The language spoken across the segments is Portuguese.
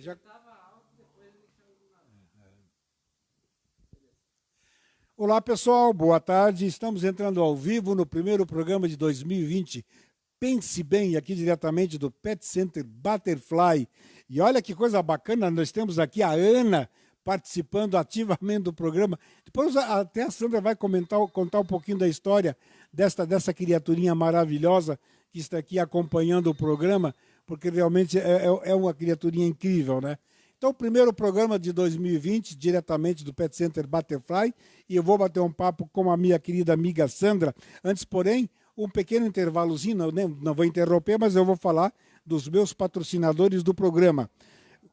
Já... Olá, pessoal, boa tarde. Estamos entrando ao vivo no primeiro programa de 2020. Pense bem, aqui diretamente do Pet Center Butterfly. E olha que coisa bacana, nós temos aqui a Ana participando ativamente do programa. Depois até a Sandra vai contar um pouquinho da história dessa criaturinha maravilhosa que está aqui acompanhando o programa, porque realmente é uma criaturinha incrível, né? Então, o primeiro programa de 2020, diretamente do Pet Center Butterfly, e eu vou bater um papo com a minha querida amiga Sandra. Antes, porém, um pequeno intervalozinho, não vou interromper, mas eu vou falar dos meus patrocinadores do programa.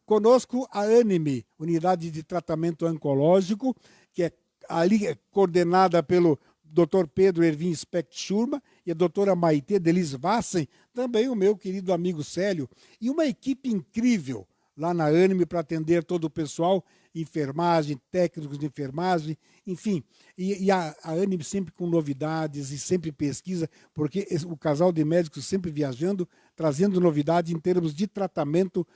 Conosco a Anime, Unidade de Tratamento Oncológico, que é ali coordenada pelo Dr. Pedro Ervin Specht Schurma e a doutora Maite Delis Vassen, também o meu querido amigo Célio, e uma equipe incrível lá na Anime para atender todo o pessoal, enfermagem, técnicos de enfermagem, enfim. E a Anime sempre com novidades e sempre pesquisa, porque o casal de médicos sempre viajando, trazendo novidade em termos de tratamento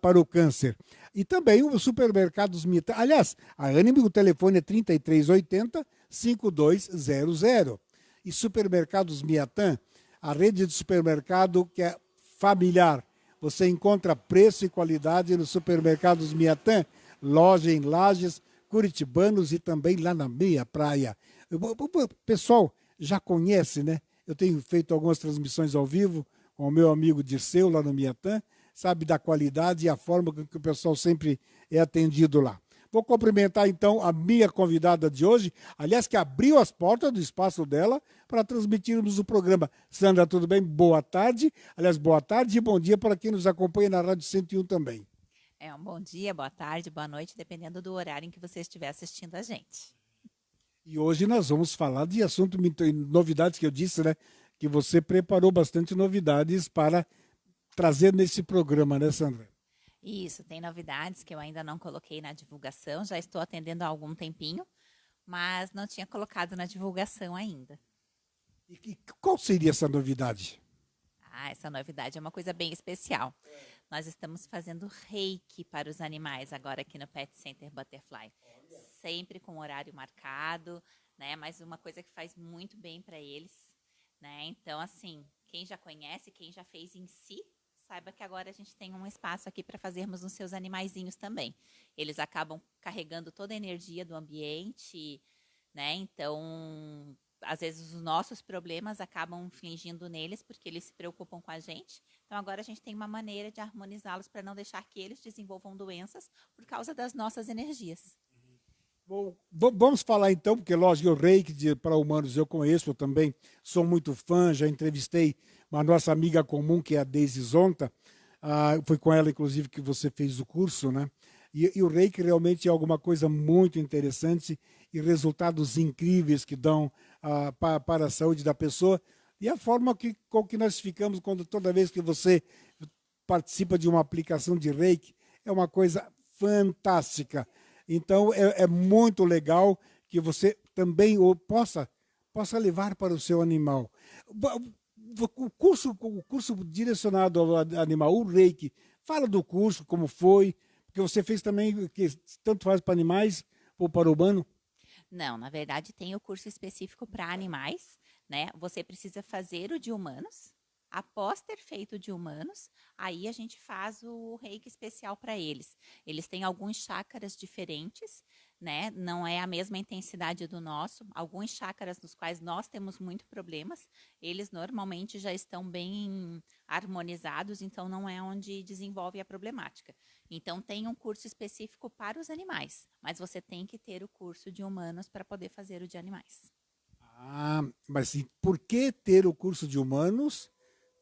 para o câncer. E também o Supermercados Miatã. Aliás, a Anime, o telefone é 3380-5200. E Supermercados Miatã, a rede de supermercado que é familiar. Você encontra preço e qualidade nos Supermercados Miatã, loja em Lages, Curitibanos e também lá na Meia Praia. O pessoal já conhece, né? Eu tenho feito algumas transmissões ao vivo com o meu amigo Dirceu lá no Miatã, sabe da qualidade e a forma que o pessoal sempre é atendido lá. Vou cumprimentar, então, a minha convidada de hoje, aliás, que abriu as portas do espaço dela para transmitirmos o programa. Sandra, tudo bem? Boa tarde. Aliás, boa tarde e bom dia para quem nos acompanha na Rádio 101 também. Um bom dia, boa tarde, boa noite, dependendo do horário em que você estiver assistindo a gente. E hoje nós vamos falar de assunto, novidades que eu disse, né? Que você preparou bastante novidades para trazer nesse programa, né, Sandra? Isso, tem novidades que eu ainda não coloquei na divulgação, já estou atendendo há algum tempinho, mas não tinha colocado na divulgação ainda. E qual seria essa novidade? Essa novidade é uma coisa bem especial. Nós estamos fazendo reiki para os animais agora aqui no Pet Center Butterfly. Sempre com horário marcado, né? Mas uma coisa que faz muito bem para eles, né? Então, assim, quem já conhece, quem já fez em si, saiba que agora a gente tem um espaço aqui para fazermos nos seus animaizinhos também. Eles acabam carregando toda a energia do ambiente, né? Então, às vezes os nossos problemas acabam infligindo neles porque eles se preocupam com a gente. Então, agora a gente tem uma maneira de harmonizá-los para não deixar que eles desenvolvam doenças por causa das nossas energias. Bom, vamos falar então, porque lógico, o reiki para humanos eu conheço, eu também sou muito fã, já entrevistei uma nossa amiga comum, que é a Deise Zonta, foi com ela, inclusive, que você fez o curso, né? E o reiki realmente é alguma coisa muito interessante e resultados incríveis que dão para a saúde da pessoa. E a forma com que nós ficamos toda vez que você participa de uma aplicação de reiki é uma coisa fantástica. Então, é muito legal que você também possa levar para o seu animal. O curso direcionado ao animal, o Reiki, fala do curso, como foi, porque você fez também, que tanto faz para animais ou para o humano. Não, na verdade tem o curso específico para animais, né? Você precisa fazer o de humanos. Após ter feito o de humanos, aí a gente faz o reiki especial para eles. Eles têm alguns chakras diferentes, né? Não é a mesma intensidade do nosso. Alguns chakras nos quais nós temos muito problemas, eles normalmente já estão bem harmonizados, então não é onde desenvolve a problemática. Então tem um curso específico para os animais, mas você tem que ter o curso de humanos para poder fazer o de animais. Mas por que ter o curso de humanos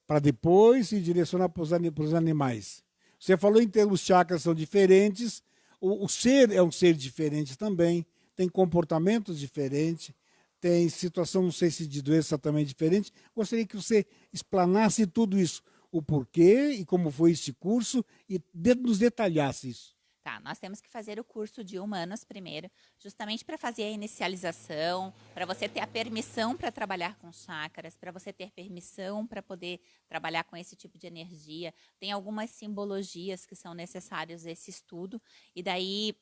para depois se direcionar para os animais? Você falou em termos chakras são diferentes, o ser é um ser diferente também, tem comportamentos diferentes, tem situação, não sei se de doença também diferente. Gostaria que você explanasse tudo isso, o porquê e como foi esse curso e nos detalhasse isso. Tá, nós temos que fazer o curso de humanos primeiro, justamente para fazer a inicialização, para você ter a permissão para trabalhar com chakras, para você ter permissão para poder trabalhar com esse tipo de energia. Tem algumas simbologias que são necessárias esse estudo, e daí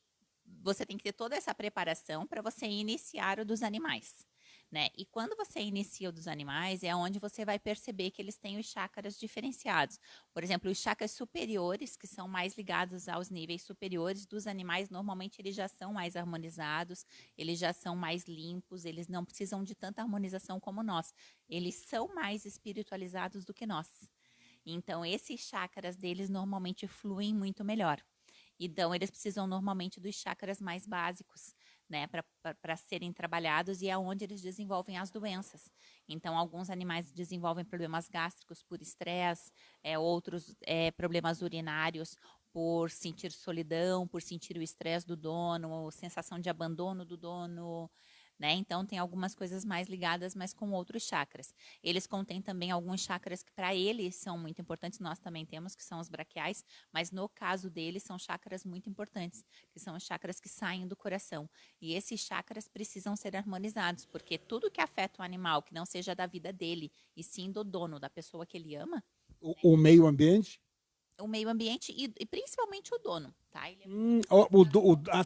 você tem que ter toda essa preparação para você iniciar o dos animais. Né? E quando você inicia o dos animais, é onde você vai perceber que eles têm os chakras diferenciados. Por exemplo, os chakras superiores, que são mais ligados aos níveis superiores dos animais, normalmente eles já são mais harmonizados, eles já são mais limpos, eles não precisam de tanta harmonização como nós. Eles são mais espiritualizados do que nós. Então, esses chakras deles normalmente fluem muito melhor. Então, eles precisam normalmente dos chakras mais básicos, né, para serem trabalhados, e é onde eles desenvolvem as doenças. Então, alguns animais desenvolvem problemas gástricos por estresse, outros problemas urinários por sentir solidão, por sentir o estresse do dono, sensação de abandono do dono. Né? Então, tem algumas coisas mais ligadas, mas com outros chakras. Eles contêm também alguns chakras que, para eles, são muito importantes. Nós também temos, que são os braquiais, mas no caso deles, são chakras muito importantes, que são os chakras que saem do coração. E esses chakras precisam ser harmonizados, porque tudo que afeta o animal, que não seja da vida dele, e sim do dono, da pessoa que ele ama, O meio ambiente? O meio ambiente e principalmente o dono, tá? Ele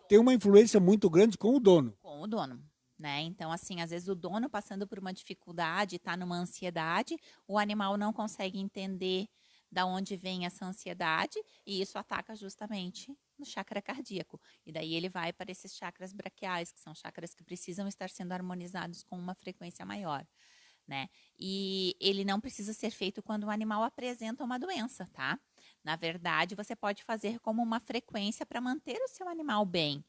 Tem uma influência muito grande com o dono. com o dono. Né? Então, assim, às vezes o dono passando por uma dificuldade, está numa ansiedade, o animal não consegue entender da onde vem essa ansiedade e isso ataca justamente no chakra cardíaco. E daí ele vai para esses chakras braquiais, que são chakras que precisam estar sendo harmonizados com uma frequência maior. Né? E ele não precisa ser feito quando o animal apresenta uma doença, tá? Na verdade, você pode fazer como uma frequência para manter o seu animal bem.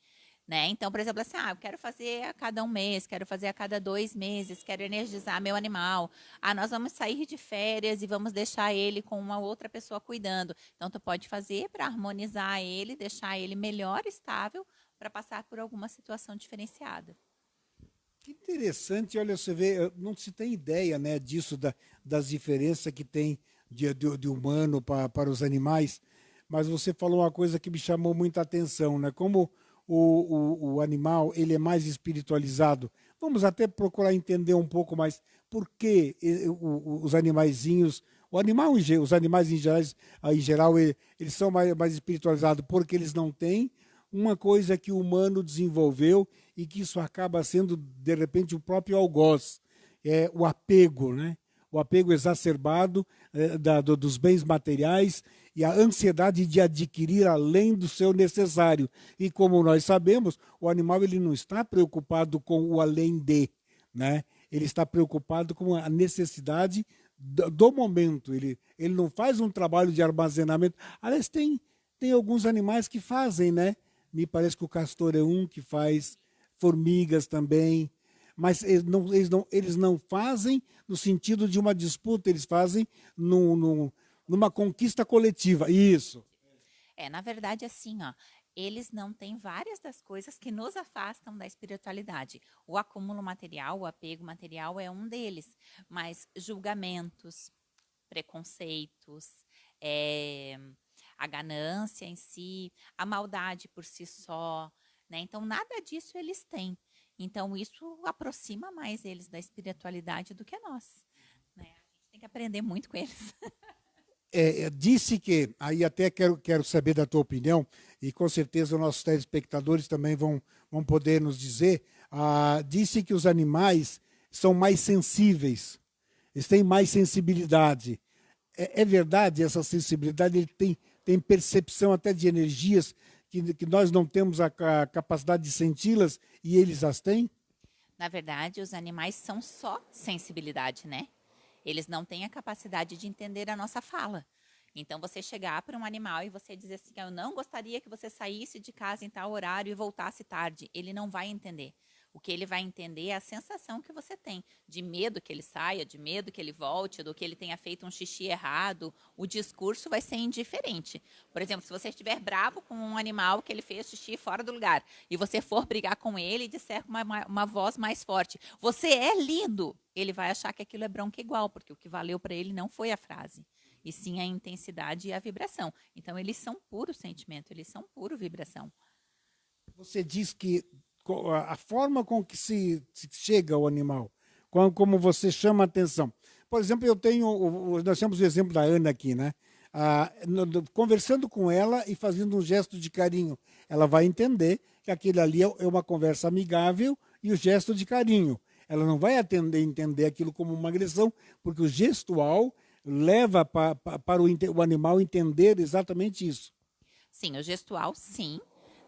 Né? Então, por exemplo, assim, eu quero fazer a cada 1 mês, quero fazer a cada 2 meses, quero energizar meu animal. Nós vamos sair de férias e vamos deixar ele com uma outra pessoa cuidando. Então, tu pode fazer para harmonizar ele, deixar ele melhor estável para passar por alguma situação diferenciada. Que interessante, olha, você vê, não se tem ideia, né, disso, das diferenças que tem de humano para os animais, mas você falou uma coisa que me chamou muita atenção, né? Como o animal ele é mais espiritualizado. Vamos até procurar entender um pouco mais por que os animaizinhos, os animais em geral, eles são mais espiritualizados, porque eles não têm uma coisa que o humano desenvolveu e que isso acaba sendo, de repente, o próprio algoz, o apego, né? O apego exacerbado dos bens materiais e a ansiedade de adquirir além do seu necessário. E como nós sabemos, o animal ele não está preocupado com o além de, né? Ele está preocupado com a necessidade do momento. Ele não faz um trabalho de armazenamento. Aliás, tem alguns animais que fazem, né? Me parece que o castor é um que faz, formigas também, mas eles não fazem no sentido de uma disputa, eles fazem numa conquista coletiva. Isso. Na verdade, assim, eles não têm várias das coisas que nos afastam da espiritualidade. O acúmulo material, o apego material é um deles, mas julgamentos, preconceitos, a ganância em si, a maldade por si só, né? Então, nada disso eles têm. Então, isso aproxima mais eles da espiritualidade do que nós. Né? A gente tem que aprender muito com eles. Disse que, aí até quero saber da tua opinião, e com certeza os nossos telespectadores também vão poder nos dizer, disse que os animais são mais sensíveis, eles têm mais sensibilidade. É verdade essa sensibilidade? Ele tem percepção até de energias que nós não temos a capacidade de senti-las e eles as têm? Na verdade, os animais são só sensibilidade, né? Eles não têm a capacidade de entender a nossa fala. Então, você chegar para um animal e você dizer assim, eu não gostaria que você saísse de casa em tal horário e voltasse tarde. Ele não vai entender. O que ele vai entender é a sensação que você tem de medo que ele saia, de medo que ele volte, do que ele tenha feito um xixi errado. O discurso vai ser indiferente. Por exemplo, se você estiver bravo com um animal que ele fez xixi fora do lugar e você for brigar com ele e disser com uma voz mais forte, você é lindo, ele vai achar que aquilo é bronca igual, porque o que valeu para ele não foi a frase. e sim a intensidade e a vibração. Então, eles são puro sentimento, eles são puro vibração. Você diz que a forma com que se chega ao animal, como você chama a atenção. Por exemplo, nós temos o exemplo da Ana aqui, né? Conversando com ela e fazendo um gesto de carinho, ela vai entender que aquele ali é uma conversa amigável e o gesto de carinho. Ela não vai entender aquilo como uma agressão, porque o gestual leva para o animal entender exatamente isso. Sim, o gestual, sim.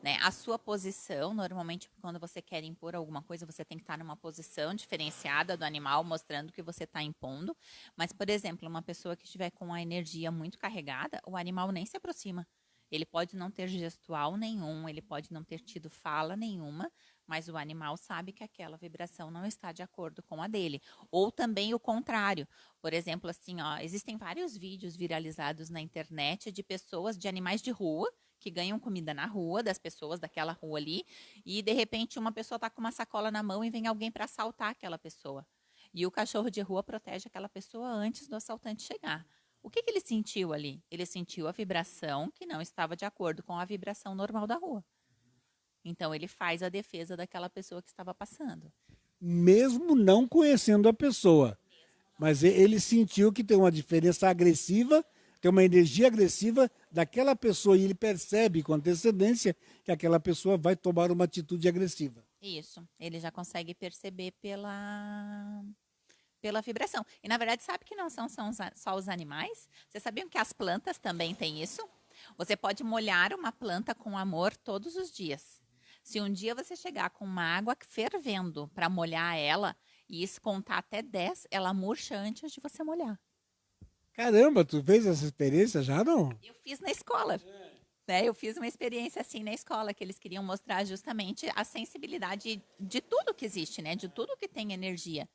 Né? A sua posição, normalmente, quando você quer impor alguma coisa, você tem que estar numa posição diferenciada do animal, mostrando que você está impondo. Mas, por exemplo, uma pessoa que estiver com a energia muito carregada, o animal nem se aproxima. Ele pode não ter gestual nenhum, ele pode não ter tido fala nenhuma, mas o animal sabe que aquela vibração não está de acordo com a dele. Ou também o contrário. Por exemplo, assim, ó, existem vários vídeos viralizados na internet de pessoas, de animais de rua, que ganham comida na rua, das pessoas daquela rua ali, e de repente uma pessoa está com uma sacola na mão e vem alguém para assaltar aquela pessoa. E o cachorro de rua protege aquela pessoa antes do assaltante chegar. O que ele sentiu ali? Ele sentiu a vibração que não estava de acordo com a vibração normal da rua. Então ele faz a defesa daquela pessoa que estava passando. Mesmo não conhecendo a pessoa. Mas ele sentiu que tem uma diferença agressiva, tem uma energia agressiva daquela pessoa e ele percebe com antecedência que aquela pessoa vai tomar uma atitude agressiva. Isso, ele já consegue perceber pela vibração. E na verdade, sabe que não são só os animais? Vocês sabiam que as plantas também têm isso? Você pode molhar uma planta com amor todos os dias. Se um dia você chegar com uma água fervendo para molhar ela e contar até 10, ela murcha antes de você molhar. Caramba, tu fez essa experiência já, não? Eu fiz na escola. Né? Eu fiz uma experiência assim na escola, que eles queriam mostrar justamente a sensibilidade de tudo que existe, né? De tudo que tem energia.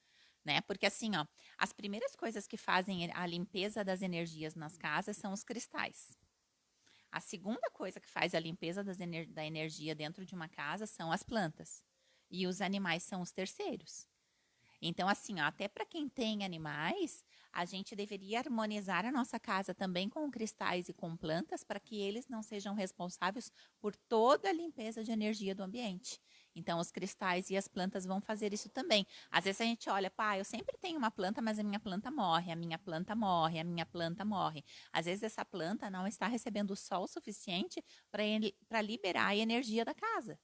Né? Porque assim, ó, as primeiras coisas que fazem a limpeza das energias nas casas são os cristais. A segunda coisa que faz a limpeza da energia dentro de uma casa são as plantas. E os animais são os terceiros. Então, assim, ó, até para quem tem animais, a gente deveria harmonizar a nossa casa também com cristais e com plantas para que eles não sejam responsáveis por toda a limpeza de energia do ambiente. Então, os cristais e as plantas vão fazer isso também. Às vezes a gente olha, pá, eu sempre tenho uma planta, mas a minha planta morre, a minha planta morre, a minha planta morre. Às vezes essa planta não está recebendo o sol suficiente para liberar a energia da casa.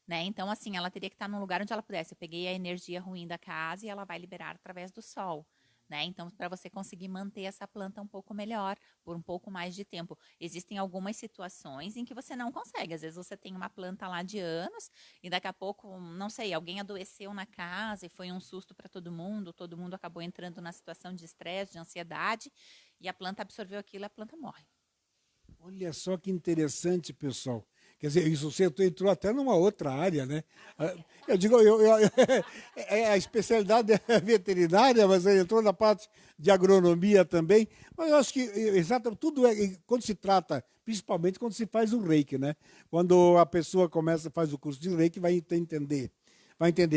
Né? Então, assim, ela teria que estar num lugar onde ela pudesse. Eu peguei a energia ruim da casa e ela vai liberar através do sol. Né? Então, para você conseguir manter essa planta um pouco melhor, por um pouco mais de tempo. Existem algumas situações em que você não consegue. Às vezes você tem uma planta lá de anos e daqui a pouco, não sei, alguém adoeceu na casa e foi um susto para todo mundo acabou entrando na situação de estresse, de ansiedade, e a planta absorveu aquilo e a planta morre. Olha só que interessante, pessoal. Quer dizer, isso você entrou até numa outra área, né? Eu digo, a especialidade é veterinária, mas ele entrou na parte de agronomia também. Mas eu acho que exatamente tudo quando se trata, principalmente quando se faz o reiki, né? Quando a pessoa faz o curso de reiki, vai entender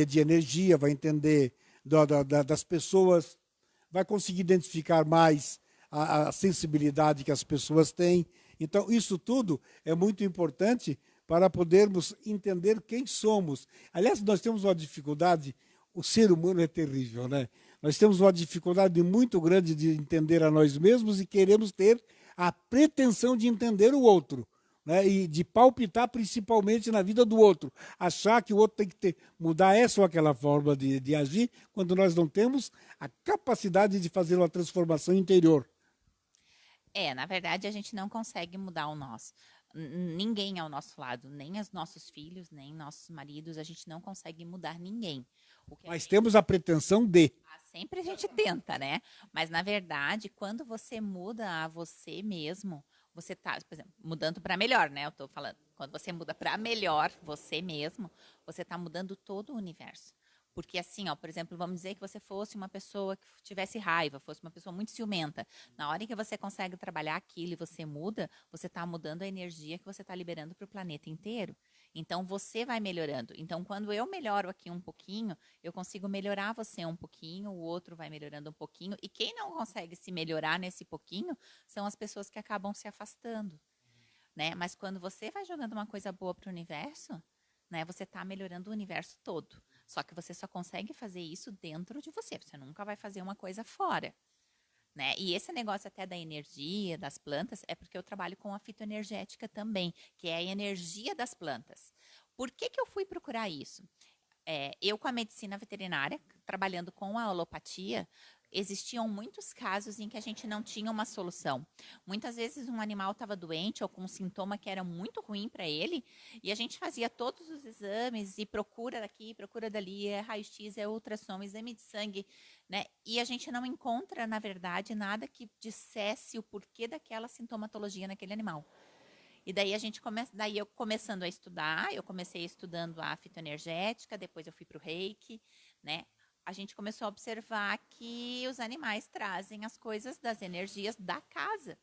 de energia, vai entender das pessoas, vai conseguir identificar mais a sensibilidade que as pessoas têm. Então, isso tudo é muito importante para podermos entender quem somos. Aliás, nós temos uma dificuldade, o ser humano é terrível, né? Nós temos uma dificuldade muito grande de entender a nós mesmos e queremos ter a pretensão de entender o outro. Né? E de palpitar principalmente na vida do outro. Achar que o outro tem que mudar essa ou aquela forma de agir, quando nós não temos a capacidade de fazer uma transformação interior. Na verdade, a gente não consegue mudar o nosso. Ninguém ao nosso lado, nem os nossos filhos, nem nossos maridos, a gente não consegue mudar ninguém. Mas temos a pretensão de. Sempre a gente tenta, né? Mas na verdade, quando você muda a você mesmo, você tá, por exemplo, mudando para melhor, né? Eu tô falando, quando você muda para melhor você mesmo, você tá mudando todo o universo. Porque assim, ó, por exemplo, vamos dizer que você fosse uma pessoa que tivesse raiva, fosse uma pessoa muito ciumenta. Na hora em que você consegue trabalhar aquilo e você muda, você está mudando a energia que você está liberando para o planeta inteiro. Então você vai melhorando. Então, quando eu melhoro aqui um pouquinho, eu consigo melhorar você um pouquinho, o outro vai melhorando um pouquinho. E quem não consegue se melhorar nesse pouquinho são as pessoas que acabam se afastando, né? Mas quando você vai jogando uma coisa boa para o universo, né, você está melhorando o universo todo. Só que você só consegue fazer isso dentro de você. Você nunca vai fazer uma coisa fora, né? E esse negócio até da energia, das plantas, é porque eu trabalho com a fitoenergética também, que é a energia das plantas. Por que que eu fui procurar isso? Eu com a medicina veterinária, trabalhando com a alopatia, existiam muitos casos em que a gente não tinha uma solução. Muitas vezes um animal estava doente ou com um sintoma que era muito ruim para ele, e a gente fazia todos os exames e procura daqui, procura dali, é raio-x, é ultrassom, exame de sangue, né? E a gente não encontra, na verdade, nada que dissesse o porquê daquela sintomatologia naquele animal. E daí a gente daí eu começando a estudar, eu comecei estudando a fitoenergética, depois eu fui para o reiki, né? A gente começou a observar que os animais trazem as coisas das energias da casa.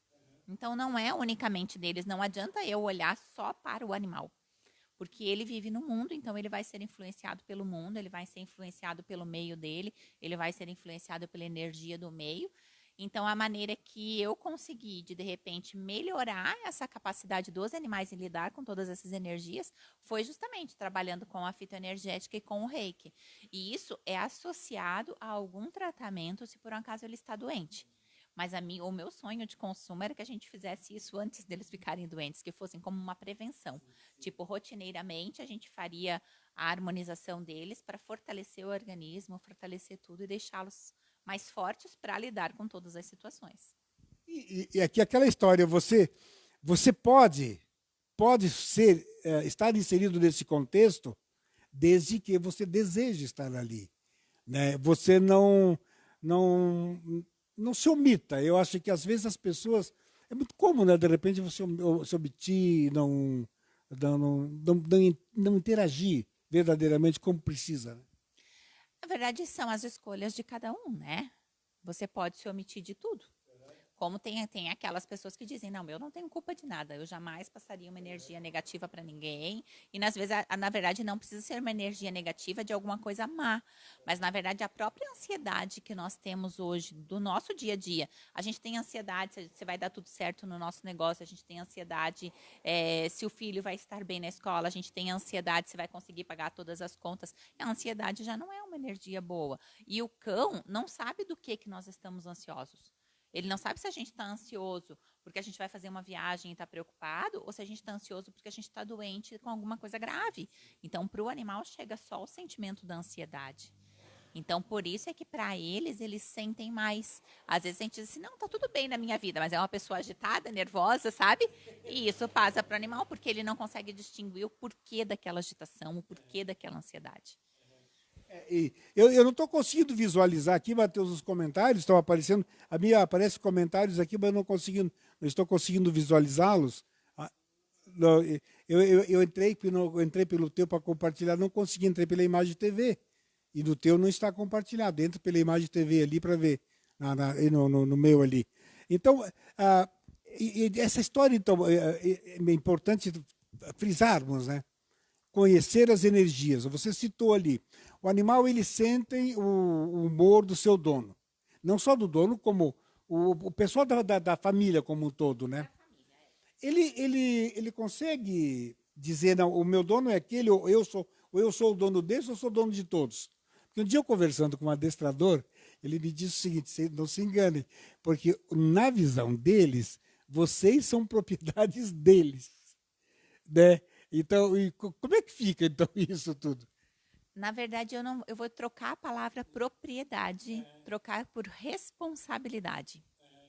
Então não é unicamente deles, não adianta eu olhar só para o animal, porque ele vive no mundo, então ele vai ser influenciado pelo mundo, ele vai ser influenciado pelo meio dele, ele vai ser influenciado pela energia do meio. Então, a maneira que eu consegui de repente, melhorar essa capacidade dos animais em lidar com todas essas energias foi justamente trabalhando com a fitoenergética e com o reiki. E isso é associado a algum tratamento se por um acaso ele está doente. Mas o meu sonho de consumo era que a gente fizesse isso antes deles ficarem doentes, que fossem como uma prevenção. Tipo, rotineiramente a gente faria a harmonização deles para fortalecer o organismo, fortalecer tudo e deixá-los mais fortes para lidar com todas as situações. E aqui aquela história, você pode ser, estar inserido nesse contexto desde que você deseje estar ali, né? Você não não se omita. Eu acho que às vezes as pessoas é muito comum, né? De repente você se omitir, não interagir verdadeiramente como precisa, né? Na verdade, são as escolhas de cada um, né? Você pode se omitir de tudo. Como tem aquelas pessoas que dizem, não, eu não tenho culpa de nada, eu jamais passaria uma energia negativa para ninguém. E às vezes, na verdade, não precisa ser uma energia negativa de alguma coisa má. Mas, na verdade, a própria ansiedade que nós temos hoje, do nosso dia a dia. A gente tem ansiedade se vai dar tudo certo no nosso negócio, a gente tem ansiedade se o filho vai estar bem na escola, a gente tem ansiedade se vai conseguir pagar todas as contas. A ansiedade já não é uma energia boa. E o cão não sabe do que nós estamos ansiosos. Ele não sabe se a gente está ansioso porque a gente vai fazer uma viagem e está preocupado, ou se a gente está ansioso porque a gente está doente com alguma coisa grave. Então, para o animal chega só o sentimento da ansiedade. Então, por isso é que para eles sentem mais. Às vezes a gente diz assim, não, tá tudo bem na minha vida, mas é uma pessoa agitada, nervosa, sabe? E isso passa para o animal porque ele não consegue distinguir o porquê daquela agitação, o porquê daquela ansiedade. Eu não estou conseguindo visualizar aqui, Matheus, os comentários estão aparecendo. A minha aparece comentários aqui, mas não estou conseguindo visualizá-los. Ah, eu entrei pelo teu para compartilhar, não consegui, entrei pela imagem TV. E no teu não está compartilhado. Entra pela imagem TV ali para ver, no meu ali. Então, essa história então, é importante frisarmos, né? Conhecer as energias. Você citou ali, o animal ele sente o humor do seu dono, não só do dono, como o pessoal da família como um todo, né? Ele consegue dizer, não, o meu dono é aquele, ou eu sou o dono desse, ou eu sou o dono de todos. Porque um dia eu conversando com um adestrador, ele me disse o seguinte, não se engane, porque na visão deles, vocês são propriedades deles, né? Então, como é que fica então isso tudo? Na verdade, eu vou trocar a palavra propriedade, trocar por responsabilidade.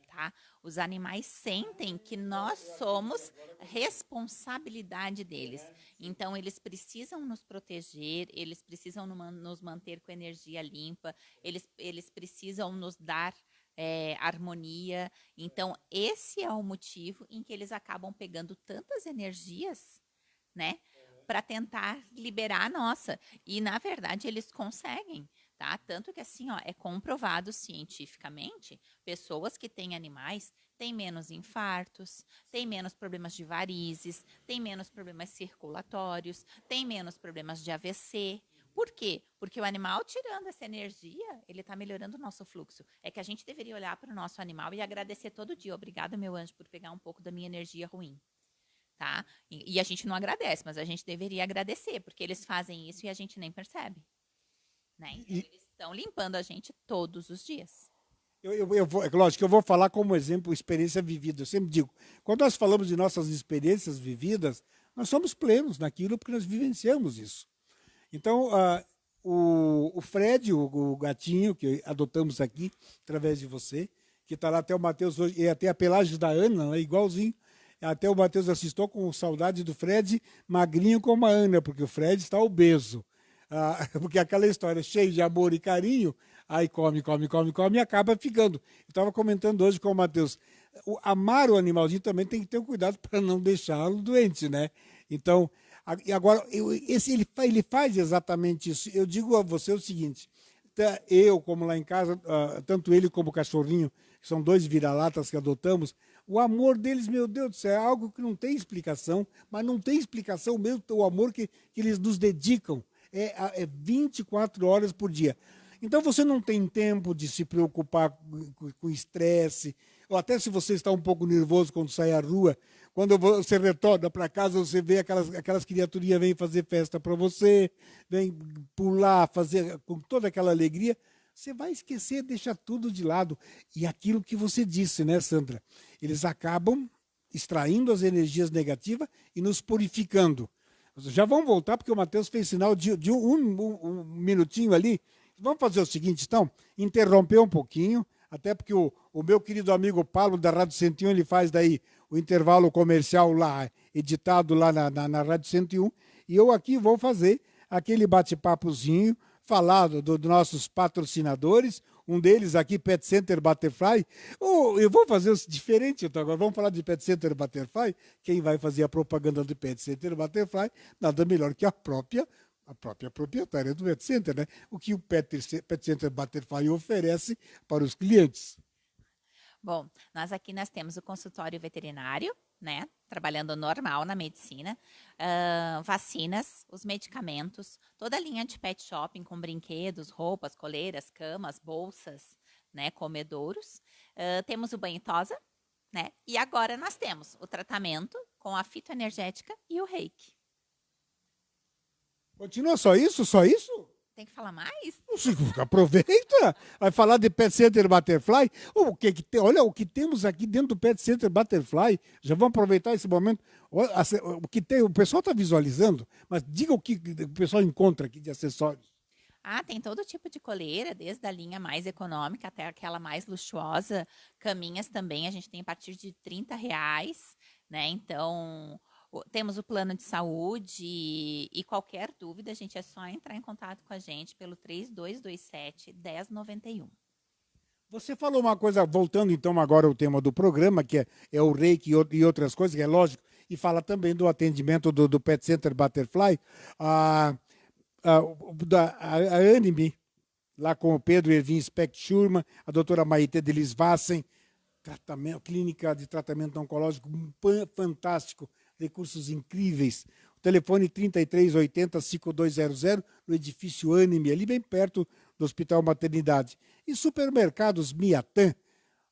Tá? Os animais sentem que nós somos responsabilidade deles. Então, eles precisam nos proteger, eles precisam nos manter com energia limpa, eles precisam nos dar harmonia. Então, esse é o motivo em que eles acabam pegando tantas energias, né? para tentar liberar a nossa. E, na verdade, eles conseguem. Tá? Tanto que assim, ó, é comprovado cientificamente, pessoas que têm animais têm menos infartos, têm menos problemas de varizes, têm menos problemas circulatórios, têm menos problemas de AVC. Por quê? Porque o animal, tirando essa energia, ele está melhorando o nosso fluxo. É que a gente deveria olhar para o nosso animal e agradecer todo dia. Obrigada, meu anjo, por pegar um pouco da minha energia ruim. Tá? E a gente não agradece, mas a gente deveria agradecer, porque eles fazem isso e a gente nem percebe. Né? Então, eles estão limpando a gente todos os dias. É lógico que eu vou falar como exemplo experiência vivida. Eu sempre digo, quando nós falamos de nossas experiências vividas, nós somos plenos naquilo porque nós vivenciamos isso. Então, o Fred, o gatinho que adotamos aqui, através de você, que está lá até o Matheus hoje, e até a pelagem da Ana, né, igualzinho. Até o Matheus assistou com saudade do Fred, magrinho como a Ana, porque o Fred está obeso. Porque aquela história cheia de amor e carinho, aí come e acaba ficando. Eu estava comentando hoje com o Matheus, amar o animalzinho também tem que ter um cuidado para não deixá-lo doente, né? Então, e agora, ele faz exatamente isso. Eu digo a você o seguinte, eu, como lá em casa, tanto ele como o cachorrinho, que são 2 vira-latas que adotamos, o amor deles, meu Deus do céu, é algo que não tem explicação, mas não tem explicação mesmo o amor que eles nos dedicam. É 24 horas por dia. Então você não tem tempo de se preocupar com estresse, ou até se você está um pouco nervoso quando sai à rua, quando você retorna para casa, você vê aquelas criaturinhas vêm fazer festa para você, vêm pular, fazer com toda aquela alegria, você vai esquecer, deixa tudo de lado. E aquilo que você disse, né, Sandra? Eles acabam extraindo as energias negativas e nos purificando. Já vamos voltar, porque o Matheus fez sinal de um minutinho ali. Vamos fazer o seguinte, então, interromper um pouquinho, até porque o meu querido amigo Paulo, da Rádio 101, ele faz daí o intervalo comercial lá, editado lá na Rádio 101, e eu aqui vou fazer aquele bate-papozinho, falar dos nossos patrocinadores, um deles aqui, Pet Center Butterfly. Eu vou fazer diferente, então agora vamos falar de Pet Center Butterfly. Quem vai fazer a propaganda do Pet Center Butterfly, nada melhor que a própria proprietária do Pet Center, né? O que o Pet Center Butterfly oferece para os clientes. Bom, nós temos o consultório veterinário, né? Trabalhando normal na medicina, vacinas, os medicamentos, toda a linha de pet shopping com brinquedos, roupas, coleiras, camas, bolsas, né? Comedouros. Temos o banho e tosa, né? E agora nós temos o tratamento com a fitoenergética e o reiki. Continua só isso? Só isso? Tem que falar mais? Aproveita, vai falar de Pet Center Butterfly. Olha o que temos aqui dentro do Pet Center Butterfly. Já vamos aproveitar esse momento. O que tem, o pessoal está visualizando, mas diga o que o pessoal encontra aqui de acessórios. Tem todo tipo de coleira, desde a linha mais econômica até aquela mais luxuosa. Caminhas também, a gente tem a partir de R$30, né? Então, temos o plano de saúde e qualquer dúvida, gente, é só entrar em contato com a gente pelo 3227-1091. Você falou uma coisa, voltando então agora ao tema do programa, que é o reiki e outras coisas, que é lógico, e fala também do atendimento do Pet Center Butterfly. A Anime, lá com o Pedro Ervin Speck Schurman, a doutora Maite Delis Vassen, clínica de tratamento oncológico fantástico, recursos incríveis. O telefone 3380-5200, no edifício Anime, ali bem perto do Hospital Maternidade. E supermercados Miatã,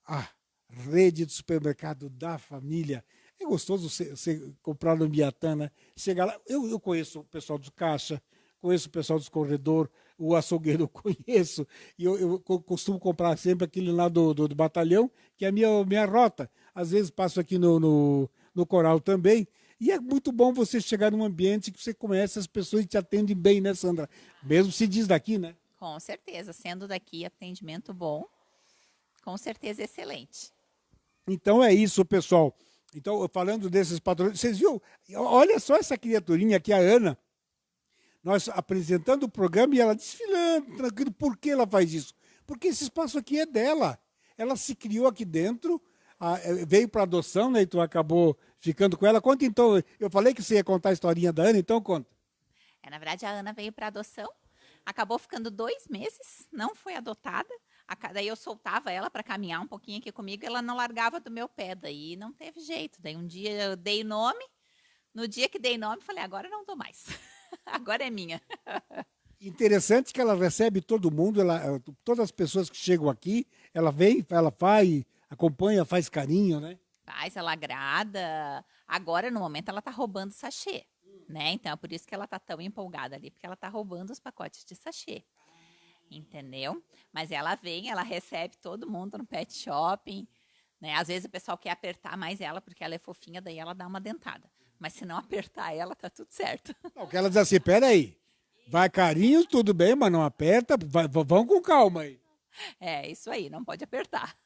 a rede de supermercado da família. É gostoso você comprar no Miatã, né? Chegar lá, eu conheço o pessoal do caixa, conheço o pessoal dos corredor, o açougueiro eu conheço, e eu costumo comprar sempre aquele lá do batalhão, que é a minha rota. Às vezes passo aqui no Coral também, e é muito bom você chegar num ambiente que você conhece as pessoas e te atendem bem, né, Sandra? Mesmo se diz daqui, né? Com certeza, sendo daqui atendimento bom, com certeza excelente. Então é isso, pessoal. Então, falando desses patrões, vocês viram? Olha só essa criaturinha aqui, a Ana, nós apresentando o programa e ela desfilando, tranquilo. Por que ela faz isso? Porque esse espaço aqui é dela. Ela se criou aqui dentro, veio para adoção, né? E tu acabou ficando com ela. Conta então, eu falei que você ia contar a historinha da Ana, então conta. Na verdade, a Ana veio para adoção, acabou ficando 2 meses, não foi adotada. Daí eu soltava ela para caminhar um pouquinho aqui comigo, ela não largava do meu pé, daí não teve jeito. Daí um dia eu dei nome, no dia que dei nome, falei, agora eu não dou mais, agora é minha. Interessante que ela recebe todo mundo, todas as pessoas que chegam aqui, ela vem, ela faz, acompanha, faz carinho, né? Faz, ela agrada. Agora, no momento, ela tá roubando sachê, né? Então, é por isso que ela tá tão empolgada ali, porque ela tá roubando os pacotes de sachê, entendeu? Mas ela vem, ela recebe todo mundo no pet shopping, né? Às vezes o pessoal quer apertar mais ela, porque ela é fofinha, daí ela dá uma dentada. Mas se não apertar ela, tá tudo certo. Não, que ela diz assim, peraí, vai carinho, tudo bem, mas não aperta, vão com calma aí. É, isso aí, não pode apertar.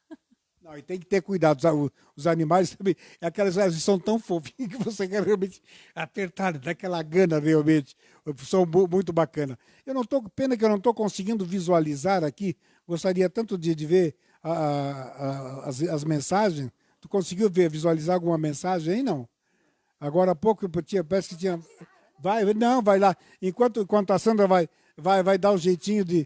Não, e tem que ter cuidado. Os animais também, eles são tão fofinhos que você quer realmente apertar, daquela gana realmente. São muito bacana. Pena que eu não estou conseguindo visualizar aqui. Gostaria tanto de ver as mensagens. Tu conseguiu visualizar alguma mensagem aí, não? Agora há pouco parece que tinha. Vai lá. Enquanto a Sandra vai dar um jeitinho de.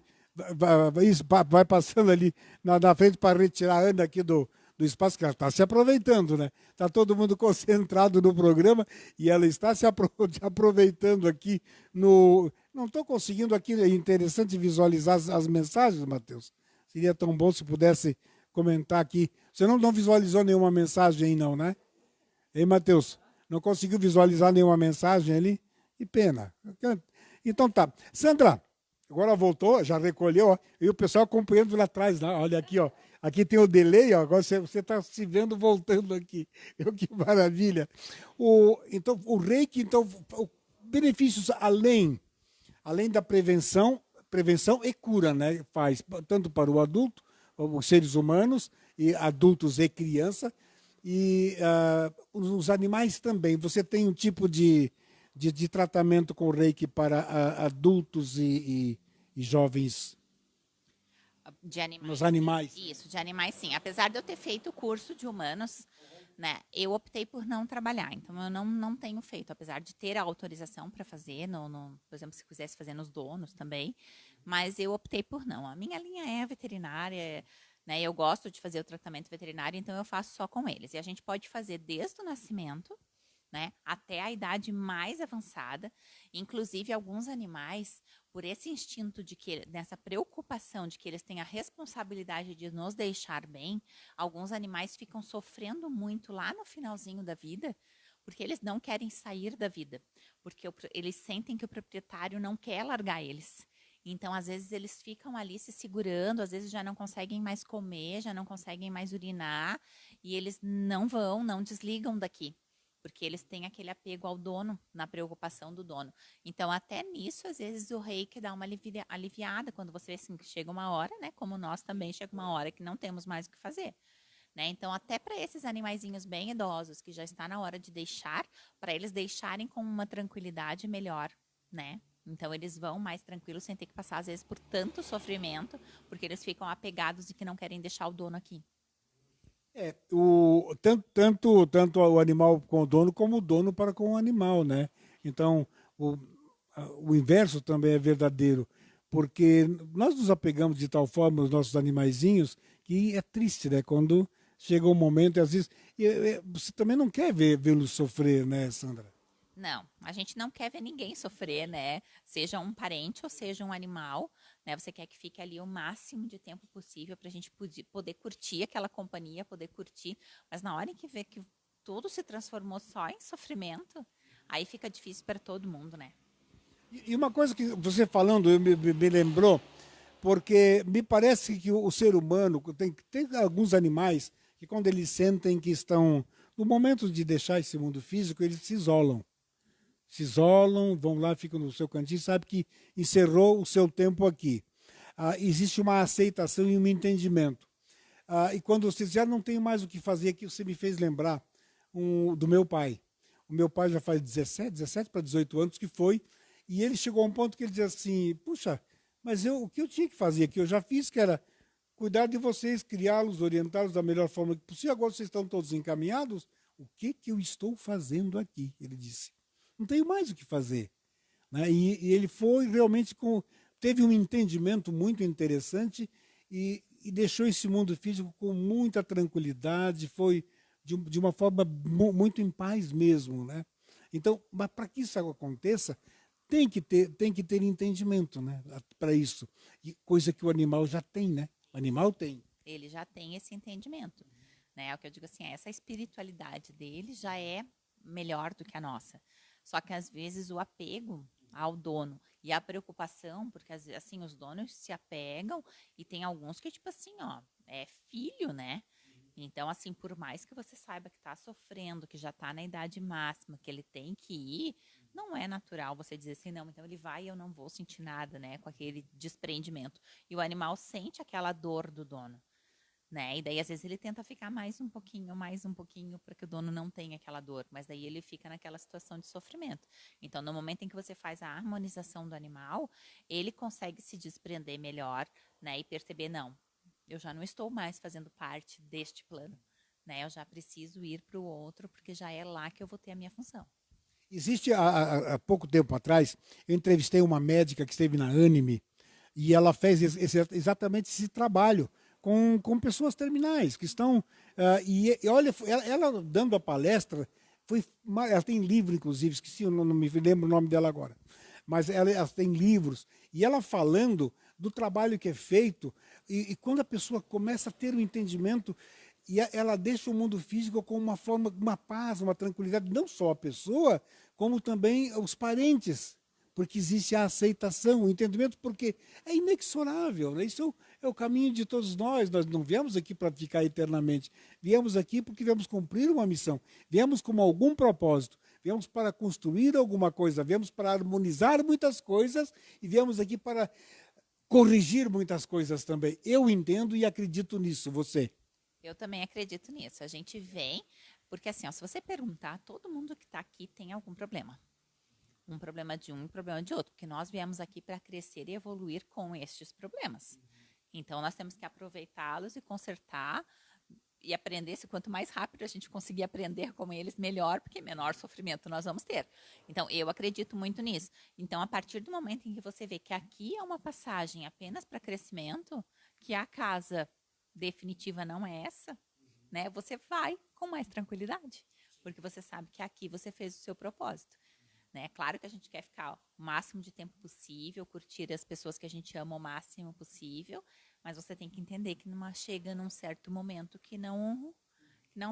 Vai passando ali na frente para retirar a Ana aqui do espaço, que ela está se aproveitando, né? Está todo mundo concentrado no programa e ela está se aproveitando aqui no. Não estou conseguindo aqui, é interessante visualizar as mensagens, Matheus. Seria tão bom se pudesse comentar aqui. Você não visualizou nenhuma mensagem aí, não, né? Hein, Matheus? Não conseguiu visualizar nenhuma mensagem ali? Que pena. Então tá. Sandra, agora voltou, já recolheu, ó, e o pessoal acompanhando lá atrás. Né? Olha aqui, ó. Aqui tem o delay, ó, agora você está se vendo voltando aqui. Que maravilha. Então, o reiki, então, benefícios além da prevenção e cura, né? Faz tanto para o adulto, os seres humanos, e adultos e criança, e os animais também. Você tem um tipo de tratamento com reiki para adultos e jovens De animais. nos animais? Isso, de animais sim. Apesar de eu ter feito o curso de humanos, né, eu optei por não trabalhar. Então, eu não tenho feito, apesar de ter a autorização para fazer, por exemplo, se quisesse fazer nos donos também, mas eu optei por não. A minha linha é veterinária, né, eu gosto de fazer o tratamento veterinário, então eu faço só com eles. E a gente pode fazer desde o nascimento, né, até a idade mais avançada. Inclusive, alguns animais, por esse instinto nessa preocupação de que eles têm a responsabilidade de nos deixar bem, alguns animais ficam sofrendo muito lá no finalzinho da vida, porque eles não querem sair da vida, porque eles sentem que o proprietário não quer largar eles. Então, às vezes, eles ficam ali se segurando, às vezes já não conseguem mais comer, já não conseguem mais urinar, e eles não desligam daqui, porque eles têm aquele apego ao dono, na preocupação do dono. Então, até nisso, às vezes, o reiki dá uma aliviada, quando você vê assim, que chega uma hora, né? Como nós também, chega uma hora que não temos mais o que fazer. Né? Então, até para esses animaizinhos bem idosos, que já está na hora de deixar, para eles deixarem com uma tranquilidade melhor, né? Então, eles vão mais tranquilos, sem ter que passar, às vezes, por tanto sofrimento, porque eles ficam apegados e que não querem deixar o dono aqui. Tanto o animal com o dono, como o dono para com o animal, né? Então, o inverso também é verdadeiro, porque nós nos apegamos de tal forma aos nossos animaizinhos que é triste, né? Quando chega um momento, e às vezes, você também não quer vê-los sofrer, né, Sandra? Não, a gente não quer ver ninguém sofrer, né? Seja um parente ou seja um animal, né? Você quer que fique ali o máximo de tempo possível para a gente poder curtir aquela companhia, poder curtir. Mas na hora em que vê que tudo se transformou só em sofrimento, aí fica difícil para todo mundo, né? E uma coisa que você falando me lembrou, porque me parece que o ser humano, tem alguns animais que quando eles sentem que estão no momento de deixar esse mundo físico, eles se isolam, vão lá, ficam no seu cantinho, sabe que encerrou o seu tempo aqui. Existe uma aceitação e um entendimento. E quando você já não tem mais o que fazer aqui, você me fez lembrar do meu pai. O meu pai já faz 17 para 18 anos que foi, e ele chegou a um ponto que ele dizia assim, puxa, mas o que eu tinha que fazer aqui, eu já fiz, que era cuidar de vocês, criá-los, orientá-los da melhor forma possível. Agora vocês estão todos encaminhados. O que eu estou fazendo aqui? Ele disse. Não tenho mais o que fazer. Né? E ele foi realmente teve um entendimento muito interessante e deixou esse mundo físico com muita tranquilidade, foi de uma forma muito em paz mesmo. Né? Então, mas para que isso aconteça, tem que ter entendimento, né, para isso. E coisa que o animal já tem, né? O animal tem. Ele já tem esse entendimento. Né? É o que eu digo assim, essa espiritualidade dele já é melhor do que a nossa. Só que às vezes o apego ao dono e a preocupação, porque assim os donos se apegam e tem alguns que tipo assim, ó, é filho, né? Então assim, por mais que você saiba que está sofrendo, que já está na idade máxima, que ele tem que ir, não é natural você dizer assim, não, então ele vai e eu não vou sentir nada, né, com aquele desprendimento. E o animal sente aquela dor do dono. Né? E daí, às vezes, ele tenta ficar mais um pouquinho, para que o dono não tenha aquela dor. Mas daí ele fica naquela situação de sofrimento. Então, no momento em que você faz a harmonização do animal, ele consegue se desprender melhor, né? E perceber, não, eu já não estou mais fazendo parte deste plano. Né? Eu já preciso ir para o outro, porque já é lá que eu vou ter a minha função. Existe, há pouco tempo atrás, eu entrevistei uma médica que esteve na Anime e ela fez exatamente esse trabalho com pessoas terminais que estão. E olha, ela dando a palestra, ela tem livro, inclusive, esqueci, não me lembro o nome dela agora, mas ela tem livros, e ela falando do trabalho que é feito, e quando a pessoa começa a ter um entendimento, e ela deixa o mundo físico com uma forma, uma paz, uma tranquilidade, não só a pessoa, como também os parentes, porque existe a aceitação, o entendimento, porque é inexorável, né? Isso é o caminho de todos nós. Nós não viemos aqui para ficar eternamente, viemos aqui porque viemos cumprir uma missão, viemos com algum propósito, viemos para construir alguma coisa, viemos para harmonizar muitas coisas e viemos aqui para corrigir muitas coisas também. Eu entendo e acredito nisso, você. Eu também acredito nisso. A gente vem, porque assim, ó, se você perguntar, todo mundo que está aqui tem algum problema. Um problema de um, um problema de outro, porque nós viemos aqui para crescer e evoluir com estes problemas. Então, nós temos que aproveitá-los e consertar e aprender. Se quanto mais rápido a gente conseguir aprender com eles, melhor, porque menor sofrimento nós vamos ter. Então, eu acredito muito nisso. Então, a partir do momento em que você vê que aqui é uma passagem apenas para crescimento, que a casa definitiva não é essa, né? Você vai com mais tranquilidade, porque você sabe que aqui você fez o seu propósito. Né? Claro que a gente quer ficar o máximo de tempo possível, curtir as pessoas que a gente ama o máximo possível, mas você tem que entender que chega num certo momento que não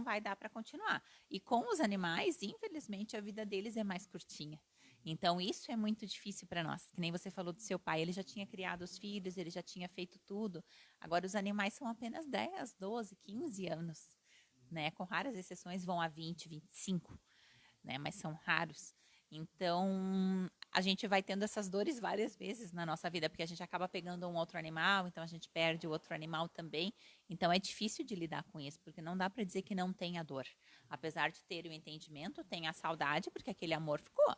vai dar para continuar. E com os animais, infelizmente, a vida deles é mais curtinha. Então, isso é muito difícil para nós. Que nem você falou do seu pai, ele já tinha criado os filhos, ele já tinha feito tudo. Agora, os animais são apenas 10, 12, 15 anos. Né? Com raras exceções, vão a 20, 25, né? Mas são raros. Então, a gente vai tendo essas dores várias vezes na nossa vida, porque a gente acaba pegando um outro animal, então a gente perde o outro animal também. Então, é difícil de lidar com isso, porque não dá para dizer que não tem a dor. Apesar de ter o entendimento, tem a saudade, porque aquele amor ficou.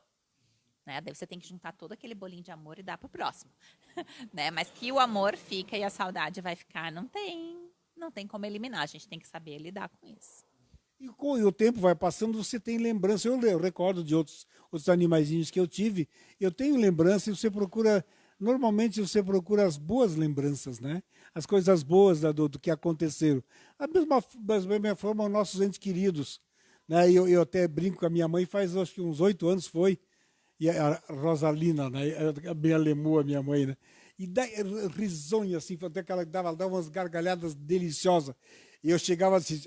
Né? Daí você tem que juntar todo aquele bolinho de amor e dar para o próximo. Né? Mas que o amor fica e a saudade vai ficar, não tem como eliminar. A gente tem que saber lidar com isso. E com o tempo vai passando, você tem lembrança. Eu recordo de outros animaizinhos que eu tive. Eu tenho lembrança e você procura. Normalmente você procura as boas lembranças, né? As coisas boas do que aconteceram. Da mesma forma, os nossos entes queridos. Né? Eu até brinco com a minha mãe, faz acho que uns 8 anos foi. E a Rosalina, né? A minha lemoa, minha mãe, né? E daí, risonha, assim, até que ela dava umas gargalhadas deliciosas. E eu chegava assim,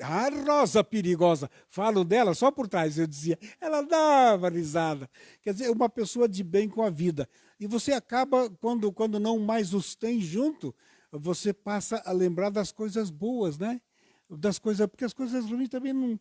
Rosa perigosa, falo dela só por trás, eu dizia, ela dava risada. Quer dizer, uma pessoa de bem com a vida. E você acaba, quando não mais os tem junto, você passa a lembrar das coisas boas, né? Das coisas, porque as coisas ruins também não...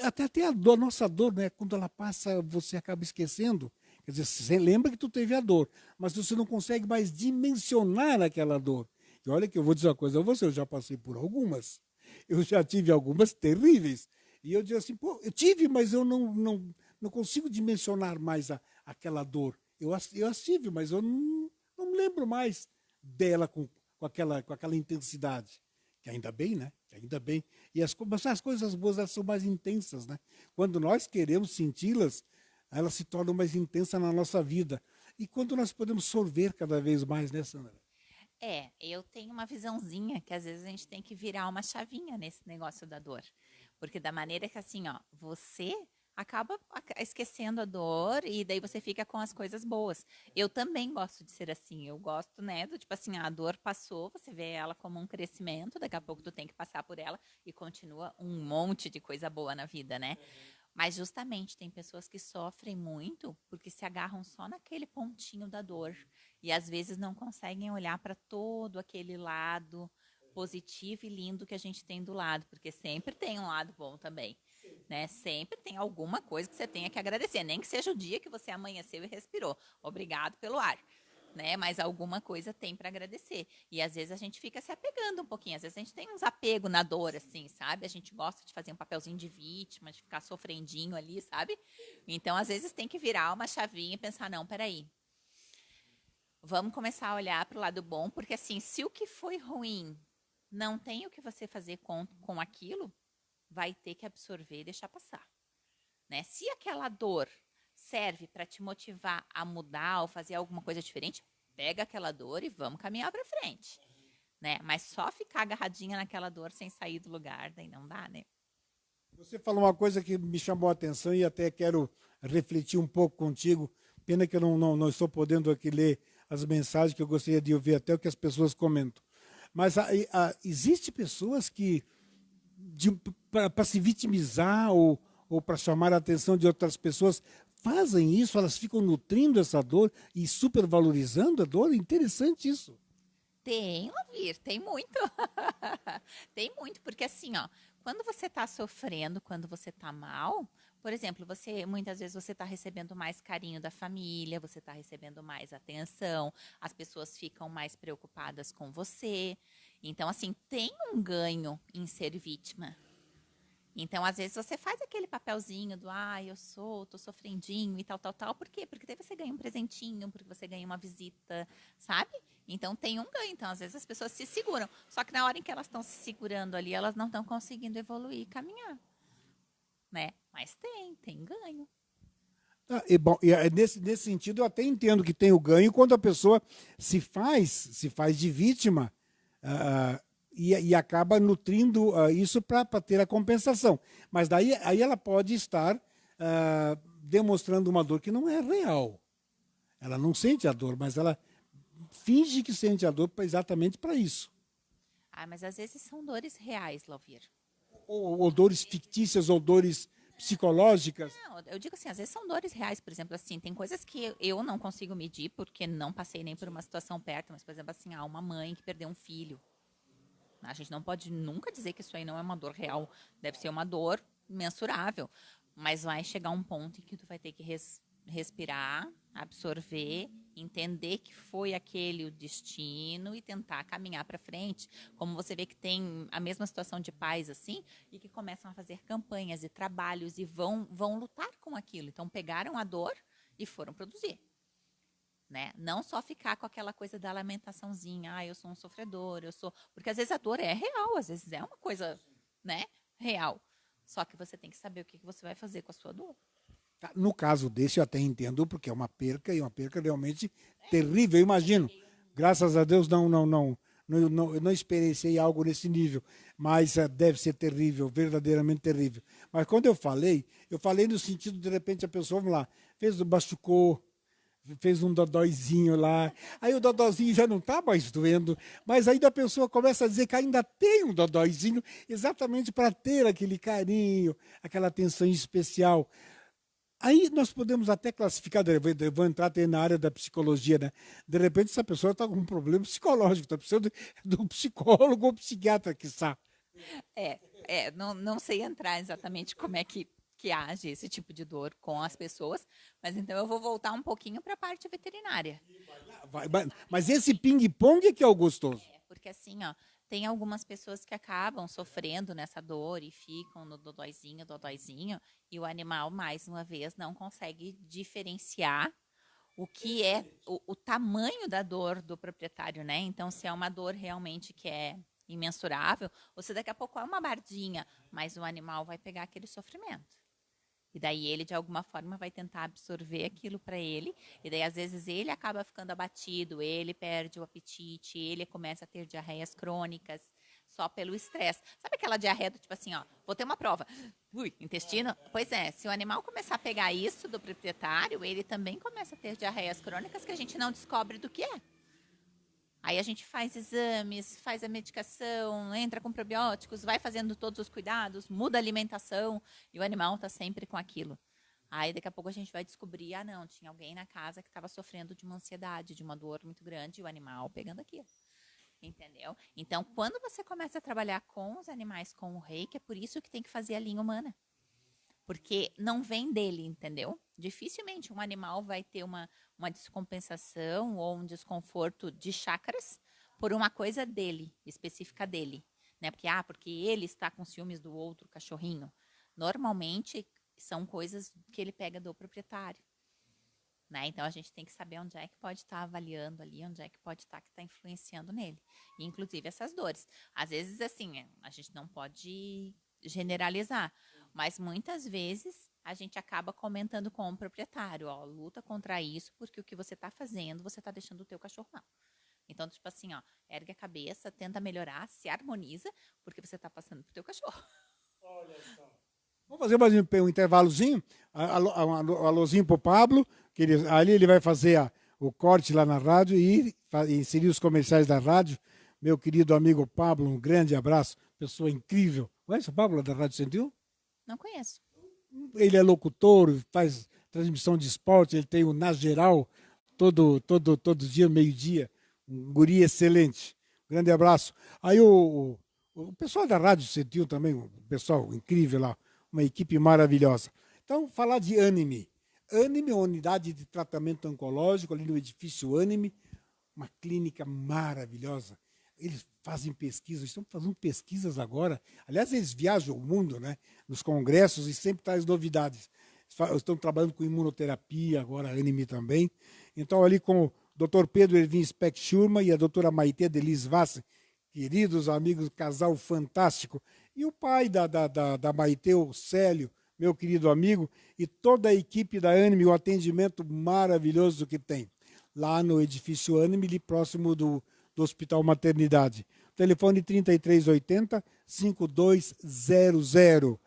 Até a nossa dor, né? Quando ela passa, você acaba esquecendo. Quer dizer, você lembra que tu teve a dor, mas você não consegue mais dimensionar aquela dor. E olha que eu vou dizer uma coisa a você, eu já passei por algumas. Eu já tive algumas terríveis. E eu digo assim, pô, eu tive, mas eu não consigo dimensionar mais aquela dor. Eu as tive, mas eu não me lembro mais dela com aquela intensidade. Que ainda bem, né? Que ainda bem. Mas as coisas boas elas são mais intensas, né? Quando nós queremos senti-las, elas se tornam mais intensas na nossa vida. E quando nós podemos sorver cada vez mais, né, Sandra? Eu tenho uma visãozinha que às vezes a gente tem que virar uma chavinha nesse negócio da dor. Porque da maneira que assim, ó, você acaba esquecendo a dor e daí você fica com as coisas boas. Eu também gosto de ser assim. Eu gosto, né, do tipo assim, a dor passou, você vê ela como um crescimento, daqui a pouco tu tem que passar por ela e continua um monte de coisa boa na vida, né? Mas justamente tem pessoas que sofrem muito porque se agarram só naquele pontinho da dor e às vezes não conseguem olhar para todo aquele lado positivo e lindo que a gente tem do lado, porque sempre tem um lado bom também, né? Sempre tem alguma coisa que você tenha que agradecer, nem que seja o dia que você amanheceu e respirou. Obrigado pelo ar. Né? Mas alguma coisa tem para agradecer. E às vezes a gente fica se apegando um pouquinho. Às vezes a gente tem uns apego na dor, assim, sabe? A gente gosta de fazer um papelzinho de vítima, de ficar sofrendinho ali, sabe? Então, às vezes tem que virar uma chavinha e pensar, não, peraí. Vamos começar a olhar para o lado bom, porque assim, se o que foi ruim não tem o que você fazer com aquilo, vai ter que absorver e deixar passar. Né? Se aquela dor serve para te motivar a mudar ou fazer alguma coisa diferente, pega aquela dor e vamos caminhar para frente, né? Mas só ficar agarradinha naquela dor sem sair do lugar, daí não dá, né? Você falou uma coisa que me chamou a atenção e até quero refletir um pouco contigo. Pena que eu não estou podendo aqui ler as mensagens que eu gostaria de ouvir, até o que as pessoas comentam. Mas existe pessoas que, para se vitimizar ou para chamar a atenção de outras pessoas, fazem isso, elas ficam nutrindo essa dor e supervalorizando a dor. Interessante isso. Tem, Lavir, tem muito. Tem muito, porque assim, ó, quando você tá sofrendo, quando você tá mal, por exemplo, você muitas vezes você tá recebendo mais carinho da família, você tá recebendo mais atenção, as pessoas ficam mais preocupadas com você. Então, assim, tem um ganho em ser vítima. Então, às vezes, você faz aquele papelzinho do, tô sofrendinho e tal, tal, tal. Por quê? Porque daí você ganha um presentinho, porque você ganha uma visita, sabe? Então, tem um ganho. Então, às vezes, as pessoas se seguram. Só que na hora em que elas estão se segurando ali, elas não estão conseguindo evoluir e caminhar, né? Mas tem ganho. Bom, nesse sentido, eu até entendo que tem o ganho quando a pessoa se faz de vítima e acaba nutrindo isso para ter a compensação. Mas daí aí ela pode estar demonstrando uma dor que não é real. Ela não sente a dor, mas ela finge que sente a dor exatamente para isso. Mas às vezes são dores reais, Lauvir. Ou dores fictícias, ou dores psicológicas. Não, eu digo assim, às vezes são dores reais, por exemplo, assim, tem coisas que eu não consigo medir porque não passei nem por uma situação perto, mas, por exemplo, assim, uma mãe que perdeu um filho. A gente não pode nunca dizer que isso aí não é uma dor real. Deve ser uma dor mensurável. Mas vai chegar um ponto em que tu vai ter que respirar, absorver, entender que foi aquele o destino e tentar caminhar para frente. Como você vê que tem a mesma situação de pais assim, e que começam a fazer campanhas e trabalhos e vão lutar com aquilo. Então pegaram a dor e foram produzir. Né? Não só ficar com aquela coisa da lamentaçãozinha, eu sou um sofredor, eu sou. Porque às vezes a dor é real, às vezes é uma coisa, né, real. Só que você tem que saber o que você vai fazer com a sua dor. No caso desse, eu até entendo, porque é uma perca, e uma perca realmente terrível, eu imagino. Graças a Deus, eu não experienciei algo nesse nível, mas deve ser terrível, verdadeiramente terrível. Mas quando eu falei no sentido, de repente, a pessoa, vamos lá, machucou, fez um dodóizinho lá, aí o dodózinho já não está mais doendo, mas aí a pessoa começa a dizer que ainda tem um dodóizinho, exatamente para ter aquele carinho, aquela atenção especial. Aí nós podemos até classificar, eu vou entrar até na área da psicologia, né? De repente essa pessoa está com um problema psicológico, está precisando de um psicólogo ou psiquiatra, quiçá. Não sei entrar exatamente como é que age esse tipo de dor com as pessoas, mas então eu vou voltar um pouquinho para a parte veterinária. Mas esse ping-pong é que é o gostoso. Porque assim, ó, tem algumas pessoas que acabam sofrendo nessa dor e ficam no dodóizinho, e o animal, mais uma vez, não consegue diferenciar o que é o tamanho da dor do proprietário, né? Então, se é uma dor realmente que é imensurável, ou se daqui a pouco é uma bardinha, mas o animal vai pegar aquele sofrimento. E daí ele, de alguma forma, vai tentar absorver aquilo para ele. E daí, às vezes, ele acaba ficando abatido, ele perde o apetite, ele começa a ter diarreias crônicas só pelo estresse. Sabe aquela diarreia do tipo assim, ó, vou ter uma prova. Ui, intestino? Pois é, se o animal começar a pegar isso do proprietário, ele também começa a ter diarreias crônicas que a gente não descobre do que é. Aí a gente faz exames, faz a medicação, entra com probióticos, vai fazendo todos os cuidados, muda a alimentação e o animal está sempre com aquilo. Aí daqui a pouco a gente vai descobrir, ah não, tinha alguém na casa que estava sofrendo de uma ansiedade, de uma dor muito grande e o animal pegando aquilo. Entendeu? Então, quando você começa a trabalhar com os animais com o reiki, é por isso que tem que fazer a linha humana. Porque não vem dele, entendeu? Dificilmente um animal vai ter uma descompensação ou um desconforto de chakras por uma coisa dele, específica dele. Né? Porque ele está com ciúmes do outro cachorrinho. Normalmente são coisas que ele pega do proprietário. Né? Então a gente tem que saber onde é que pode estar avaliando ali, onde é que pode estar que está influenciando nele. E, inclusive essas dores. Às vezes, assim, a gente não pode generalizar, mas muitas vezes a gente acaba comentando com o proprietário, ó, luta contra isso, porque o que você está fazendo, você está deixando o teu cachorro mal. Então, tipo assim, ó, ergue a cabeça, tenta melhorar, se harmoniza, porque você está passando pro teu cachorro. Olha só. Vamos fazer mais um intervalozinho, um alôzinho pro Pablo, que ali ele vai fazer o corte lá na rádio e inserir os comerciais da rádio. Meu querido amigo Pablo, um grande abraço, pessoa incrível. Conhece o Pablo da Rádio 101? Não conheço. Ele é locutor, faz transmissão de esporte, ele tem o Na Geral todo dia, meio-dia. Um guri excelente. Grande abraço. Aí o pessoal da Rádio 101 também, um pessoal incrível lá, uma equipe maravilhosa. Então, falar de Anime. Anime, unidade de tratamento oncológico, ali no edifício Anime, uma clínica maravilhosa. Eles fazem pesquisas, estão fazendo pesquisas agora. Aliás, eles viajam o mundo, né, nos congressos e sempre trazem novidades. Estão trabalhando com imunoterapia, agora a Anime também. Então, ali com o Dr. Pedro Erwin Speck-Schurman e a doutora Maite Delis Vassen, queridos amigos, casal fantástico. E o pai da Maite, o Célio, meu querido amigo, e toda a equipe da Anime, o atendimento maravilhoso que tem. Lá no edifício Anime, ali próximo do Hospital Maternidade. Telefone 3380-5200.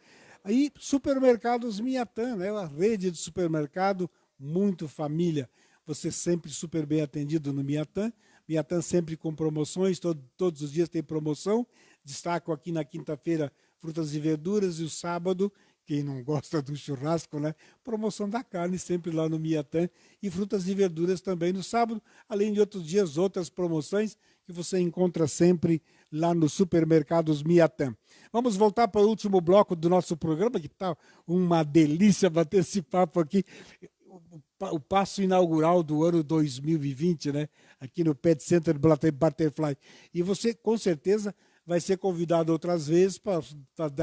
Aí, supermercados Miatã, né? Uma rede de supermercado, muito família. Você sempre super bem atendido no Miatã. Miatã sempre com promoções, todos os dias tem promoção. Destaco aqui na quinta-feira frutas e verduras e o sábado, quem não gosta do churrasco, né? Promoção da carne sempre lá no Miatã e frutas e verduras também no sábado, além de outros dias, outras promoções que você encontra sempre lá no supermercados Miatã. Vamos voltar para o último bloco do nosso programa, que está uma delícia bater esse papo aqui. O passo inaugural do ano 2020, né? Aqui no Pet Center Butterfly. E você, com certeza, vai ser convidado outras vezes para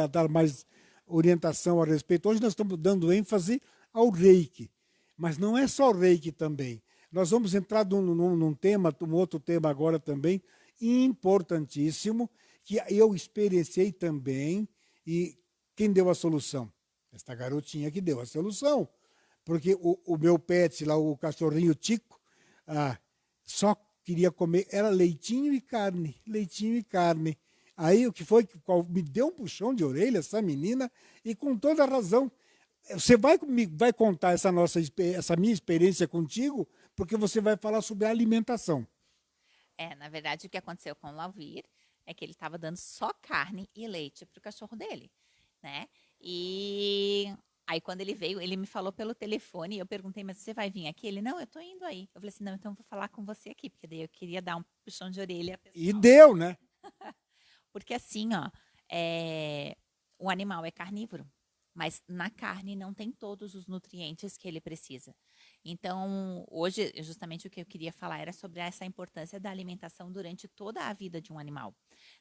dar mais orientação a respeito. Hoje nós estamos dando ênfase ao reiki, mas não é só o reiki também. Nós vamos entrar num tema, um outro tema agora também, importantíssimo, que eu experienciei também, e quem deu a solução? Esta garotinha que deu a solução. Porque o meu pet lá, o cachorrinho Tico, só queria comer, era leitinho e carne, leitinho e carne. Aí o que foi, me deu um puxão de orelha essa menina, e com toda razão. Você vai contar essa minha experiência contigo, porque você vai falar sobre a alimentação. Na verdade, o que aconteceu com o Lauvir é que ele estava dando só carne e leite para o cachorro dele, né? E aí, quando ele veio, ele me falou pelo telefone, e eu perguntei, mas você vai vir aqui? Ele, não, eu tô indo aí. Eu falei assim, não, então eu vou falar com você aqui, porque daí eu queria dar um puxão de orelha. E deu, né? Porque assim, ó, o animal é carnívoro, mas na carne não tem todos os nutrientes que ele precisa. Então, hoje, justamente o que eu queria falar era sobre essa importância da alimentação durante toda a vida de um animal,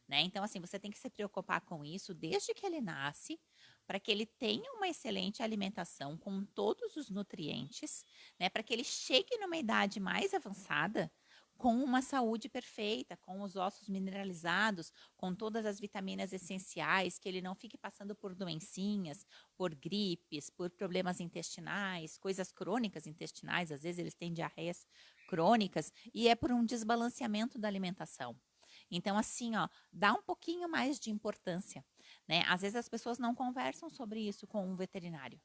né? Então, assim, você tem que se preocupar com isso desde que ele nasce, para que ele tenha uma excelente alimentação com todos os nutrientes, né? Para que ele chegue numa idade mais avançada com uma saúde perfeita, com os ossos mineralizados, com todas as vitaminas essenciais, que ele não fique passando por doencinhas, por gripes, por problemas intestinais, coisas crônicas intestinais, às vezes eles têm diarreias crônicas, e é por um desbalanceamento da alimentação. Então, assim, ó, dá um pouquinho mais de importância, né? Às vezes as pessoas não conversam sobre isso com um veterinário.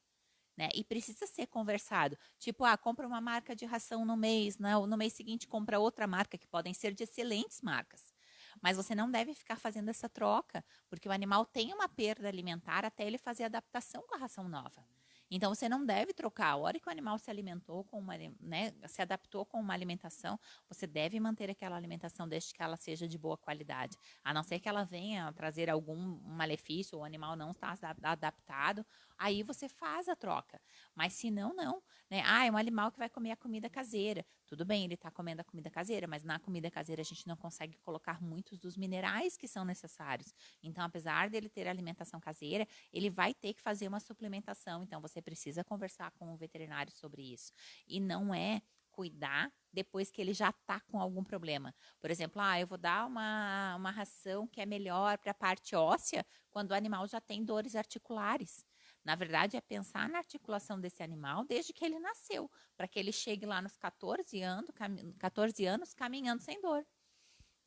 Né? E precisa ser conversado. Tipo, compra uma marca de ração no mês, né? No mês seguinte compra outra marca, que podem ser de excelentes marcas. Mas você não deve ficar fazendo essa troca, porque o animal tem uma perda alimentar até ele fazer adaptação com a ração nova. Então, você não deve trocar. A hora que o animal se alimentou com uma, né, se adaptou com uma alimentação, você deve manter aquela alimentação desde que ela seja de boa qualidade. A não ser que ela venha trazer algum malefício, ou o animal não está adaptado, aí você faz a troca. Mas se não, não. Né? É um animal que vai comer a comida caseira. Tudo bem, ele está comendo a comida caseira, mas na comida caseira a gente não consegue colocar muitos dos minerais que são necessários. Então, apesar dele ter alimentação caseira, ele vai ter que fazer uma suplementação. Então, você precisa conversar com o veterinário sobre isso. E não é cuidar depois que ele já está com algum problema. Por exemplo, eu vou dar uma ração que é melhor para a parte óssea quando o animal já tem dores articulares. Na verdade, é pensar na articulação desse animal desde que ele nasceu, para que ele chegue lá nos 14 anos caminhando sem dor.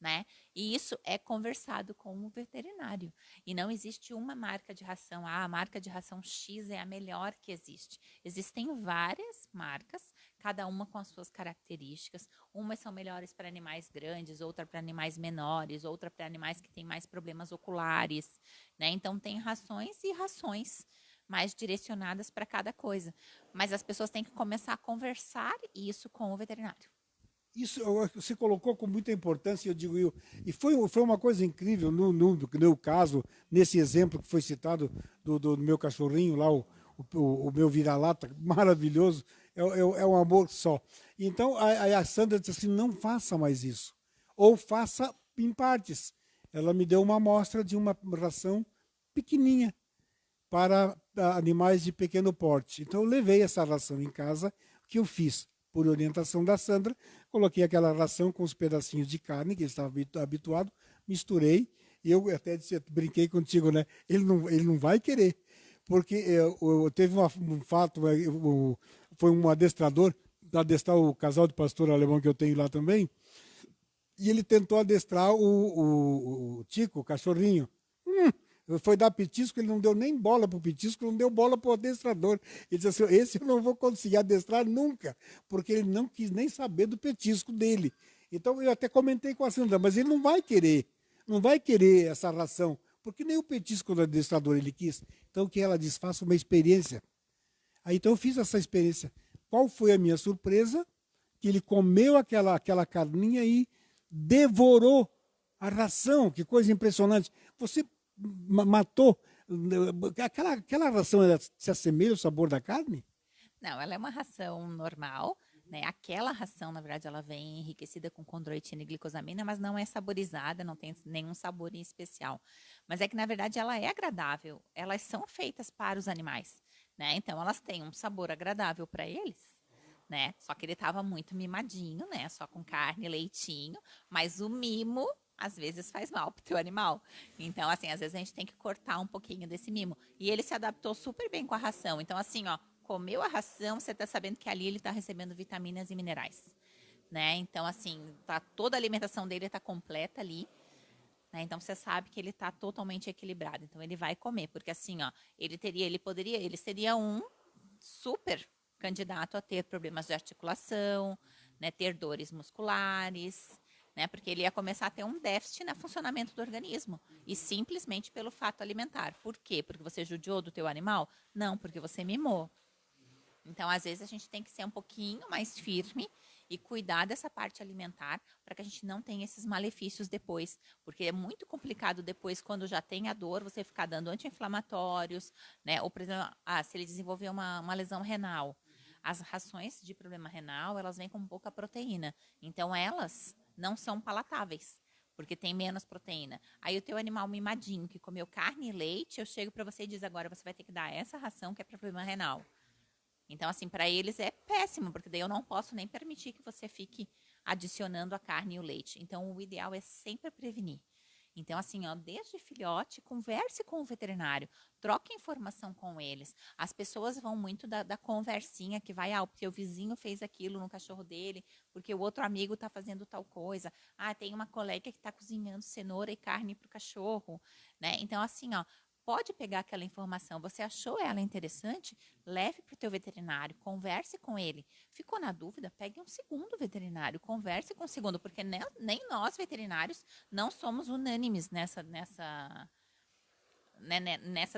Né? E isso é conversado com o veterinário. E não existe uma marca de ração. A marca de ração X é a melhor que existe. Existem várias marcas, cada uma com as suas características. Umas são melhores para animais grandes, outra para animais menores, outra para animais que têm mais problemas oculares. Né? Então, tem rações e rações mais direcionadas para cada coisa. Mas as pessoas têm que começar a conversar isso com o veterinário. Isso você colocou com muita importância, eu digo eu. E foi uma coisa incrível no meu caso, nesse exemplo que foi citado do meu cachorrinho lá, o meu vira-lata, maravilhoso, é um amor só. Então a Sandra disse assim: não faça mais isso. Ou faça em partes. Ela me deu uma amostra de uma ração pequenininha para animais de pequeno porte. Então eu levei essa ração em casa, o que eu fiz? Por orientação da Sandra, coloquei aquela ração com os pedacinhos de carne que ele estava habituado, misturei, e eu até brinquei contigo, né? Ele não vai querer, porque teve um fato, foi um adestrador, adestrar o casal de pastor alemão que eu tenho lá também, e ele tentou adestrar o Tico, o cachorrinho. Foi dar petisco, ele não deu nem bola para o petisco, não deu bola para o adestrador. Ele disse assim: esse eu não vou conseguir adestrar nunca, porque ele não quis nem saber do petisco dele. Então eu até comentei com a Sandra, mas ele não vai querer essa ração, porque nem o petisco do adestrador ele quis. Então o que ela diz? Faça uma experiência. Aí então eu fiz essa experiência. Qual foi a minha surpresa? Que ele comeu aquela carninha e devorou a ração. Que coisa impressionante. Você matou. Aquela ração se assemelha ao sabor da carne? Não, ela é uma ração normal, né? Aquela ração, na verdade, ela vem enriquecida com condroitina e glicosamina, mas não é saborizada, não tem nenhum sabor em especial. Mas é que, na verdade, ela é agradável. Elas são feitas para os animais, né? Então, elas têm um sabor agradável para eles. Né? Só que ele estava muito mimadinho, né? Só com carne, leitinho, mas o mimo às vezes faz mal pro teu animal. Então, assim, às vezes a gente tem que cortar um pouquinho desse mimo. E ele se adaptou super bem com a ração. Então, assim, ó, comeu a ração, você tá sabendo que ali ele tá recebendo vitaminas e minerais, né? Então, assim, toda a alimentação dele tá completa ali. Né? Então você sabe que ele está totalmente equilibrado. Então ele vai comer, porque assim, ó, ele seria um super candidato a ter problemas de articulação, né, ter dores musculares, né, porque ele ia começar a ter um déficit no funcionamento do organismo e simplesmente pelo fato alimentar. Por quê? Porque você judiou do teu animal? Não, porque você mimou. Então, às vezes, a gente tem que ser um pouquinho mais firme e cuidar dessa parte alimentar para que a gente não tenha esses malefícios depois. Porque é muito complicado depois, quando já tem a dor, você ficar dando anti-inflamatórios, né? Ou, por exemplo, se ele desenvolver uma lesão renal. As rações de problema renal, elas vêm com pouca proteína. Então, elas não são palatáveis, porque tem menos proteína. Aí o teu animal mimadinho, que comeu carne e leite, eu chego para você e diz, agora você vai ter que dar essa ração que é para problema renal. Então, assim, para eles é péssimo, porque daí eu não posso nem permitir que você fique adicionando a carne e o leite. Então, o ideal é sempre prevenir. Então, assim, ó, desde filhote, converse com o veterinário, troque informação com eles. As pessoas vão muito da conversinha que vai, porque o vizinho fez aquilo no cachorro dele, porque o outro amigo está fazendo tal coisa. Tem uma colega que está cozinhando cenoura e carne para o cachorro, né? Então, assim, ó, pode pegar aquela informação, você achou ela interessante, leve para o teu veterinário, converse com ele. Ficou na dúvida, pegue um segundo veterinário, converse com o segundo, porque nem nós veterinários não somos unânimes nessa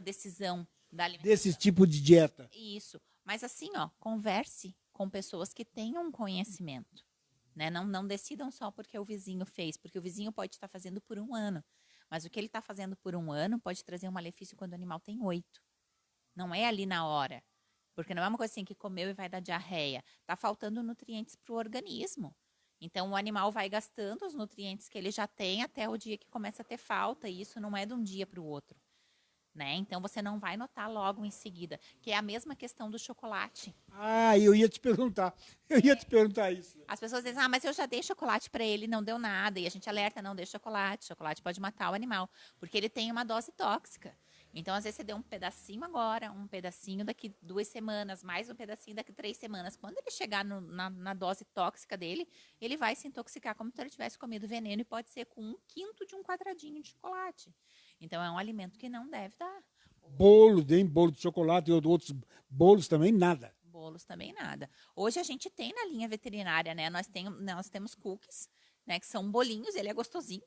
decisão da alimentação. Desse tipo de dieta. Isso. Mas assim, ó, converse com pessoas que tenham conhecimento. Né? Não decidam só porque o vizinho fez, porque o vizinho pode estar fazendo por 1 ano. Mas o que ele está fazendo por 1 ano pode trazer um malefício quando o animal tem 8. Não é ali na hora. Porque não é uma coisa assim que comeu e vai dar diarreia. Está faltando nutrientes para o organismo. Então, o animal vai gastando os nutrientes que ele já tem até o dia que começa a ter falta. E isso não é de um dia para o outro. Né? Então, você não vai notar logo em seguida. Que é a mesma questão do chocolate. Eu ia te perguntar. Isso. As pessoas dizem, mas eu já dei chocolate para ele, não deu nada. E a gente alerta, não dê chocolate. Chocolate pode matar o animal, porque ele tem uma dose tóxica. Então, às vezes, você deu um pedacinho agora, um pedacinho daqui 2 semanas, mais um pedacinho daqui 3 semanas. Quando ele chegar na dose tóxica dele, ele vai se intoxicar como se ele tivesse comido veneno e pode ser com 1/5 de um quadradinho de chocolate. Então, é um alimento que não deve dar. Bolo de chocolate e outros bolos também, nada. Bolos também nada. Hoje a gente tem na linha veterinária, né? Nós temos cookies, né? Que são bolinhos, ele é gostosinho,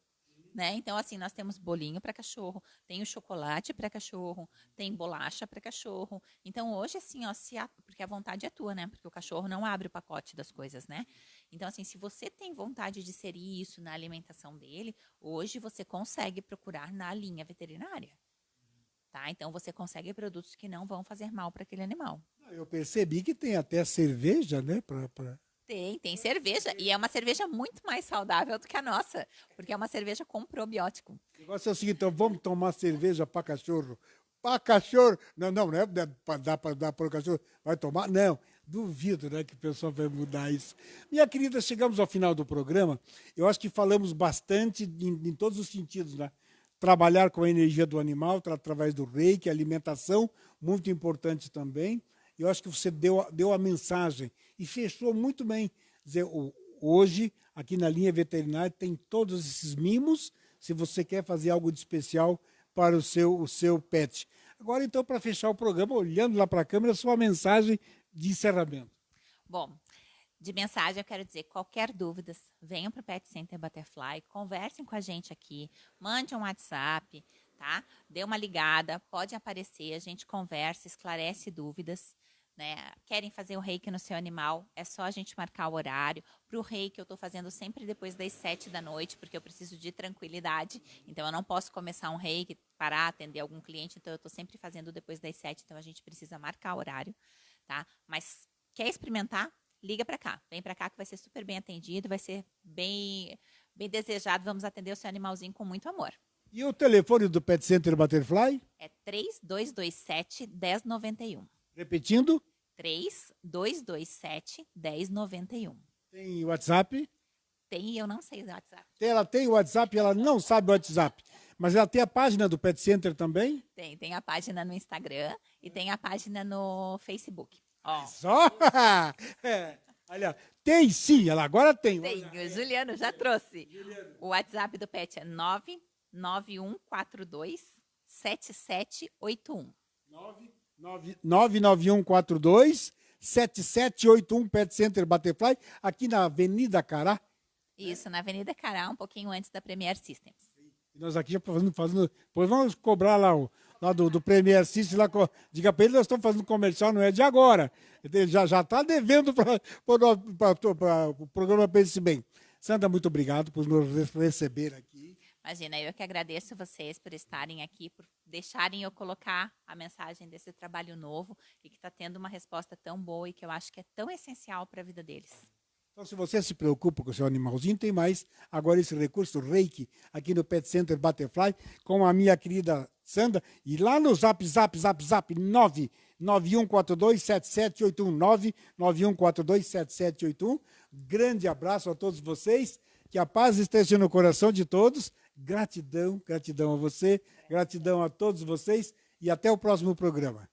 né? Então, assim, nós temos bolinho para cachorro, tem o chocolate para cachorro, tem bolacha para cachorro. Então, hoje, assim, ó, porque a vontade é tua, né? Porque o cachorro não abre o pacote das coisas, né? Então, assim, se você tem vontade de inserir isso na alimentação dele, hoje você consegue procurar na linha veterinária. Tá? Então, você consegue produtos que não vão fazer mal para aquele animal. Eu percebi que tem até cerveja, né? Tem cerveja. E é uma cerveja muito mais saudável do que a nossa, porque é uma cerveja com probiótico. O negócio é o seguinte, então vamos tomar cerveja para cachorro. Para cachorro. Não é para dar para o cachorro. Vai tomar? Não. Duvido, né, que o pessoal vai mudar isso. Minha querida, chegamos ao final do programa. Eu acho que falamos bastante em todos os sentidos, né? Trabalhar com a energia do animal através do reiki, alimentação, muito importante também. Eu acho que você deu a mensagem e fechou muito bem. Quer dizer, hoje, aqui na linha veterinária, tem todos esses mimos, se você quer fazer algo de especial para o seu pet. Agora, então, para fechar o programa, olhando lá para a câmera, sua mensagem de encerramento. Bom, de mensagem eu quero dizer, qualquer dúvida, venham para o Pet Center Butterfly, conversem com a gente aqui, mande um WhatsApp, tá? Dê uma ligada, pode aparecer, a gente conversa, esclarece dúvidas. Né? Querem fazer o reiki no seu animal, é só a gente marcar o horário. Para o reiki eu estou fazendo sempre depois das 7 da noite, porque eu preciso de tranquilidade. Então eu não posso começar um reiki, parar, atender algum cliente, então eu estou sempre fazendo depois das 7, então a gente precisa marcar o horário. Tá? Mas quer experimentar? Liga para cá, vem para cá que vai ser super bem atendido, vai ser bem desejado, vamos atender o seu animalzinho com muito amor. E o telefone do Pet Center Butterfly? É 3227-1091. Repetindo? 3227-1091. Tem WhatsApp? Tem, eu não sei o WhatsApp. Ela tem o WhatsApp, ela não sabe o WhatsApp. Mas ela tem a página do Pet Center também? Tem a página no Instagram e tem a página no Facebook. Ó. Só? Olha, tem sim, ela agora tem. Tem, o Juliano já trouxe. O WhatsApp do Pet é 99142-7781. 99142-7781 Pet Center Butterfly, aqui na Avenida Cará. Isso, na Avenida Cará, um pouquinho antes da Premier Systems. E nós aqui já fazendo. Depois vamos cobrar lá, do Premier Systems. Lá, diga para ele, nós estamos fazendo comercial, não é de agora. Ele já está devendo para o programa Pense Bem. Sandra, muito obrigado por nos receber aqui. Imagina, eu que agradeço vocês por estarem aqui, por deixarem eu colocar a mensagem desse trabalho novo e que está tendo uma resposta tão boa e que eu acho que é tão essencial para a vida deles. Então, se você se preocupa com o seu animalzinho, tem mais agora esse recurso Reiki aqui no Pet Center Butterfly, com a minha querida Sandra. E lá no zap 991427781, 991427781. Grande abraço a todos vocês, que a paz esteja no coração de todos. Gratidão, gratidão a você, gratidão a todos vocês e até o próximo programa.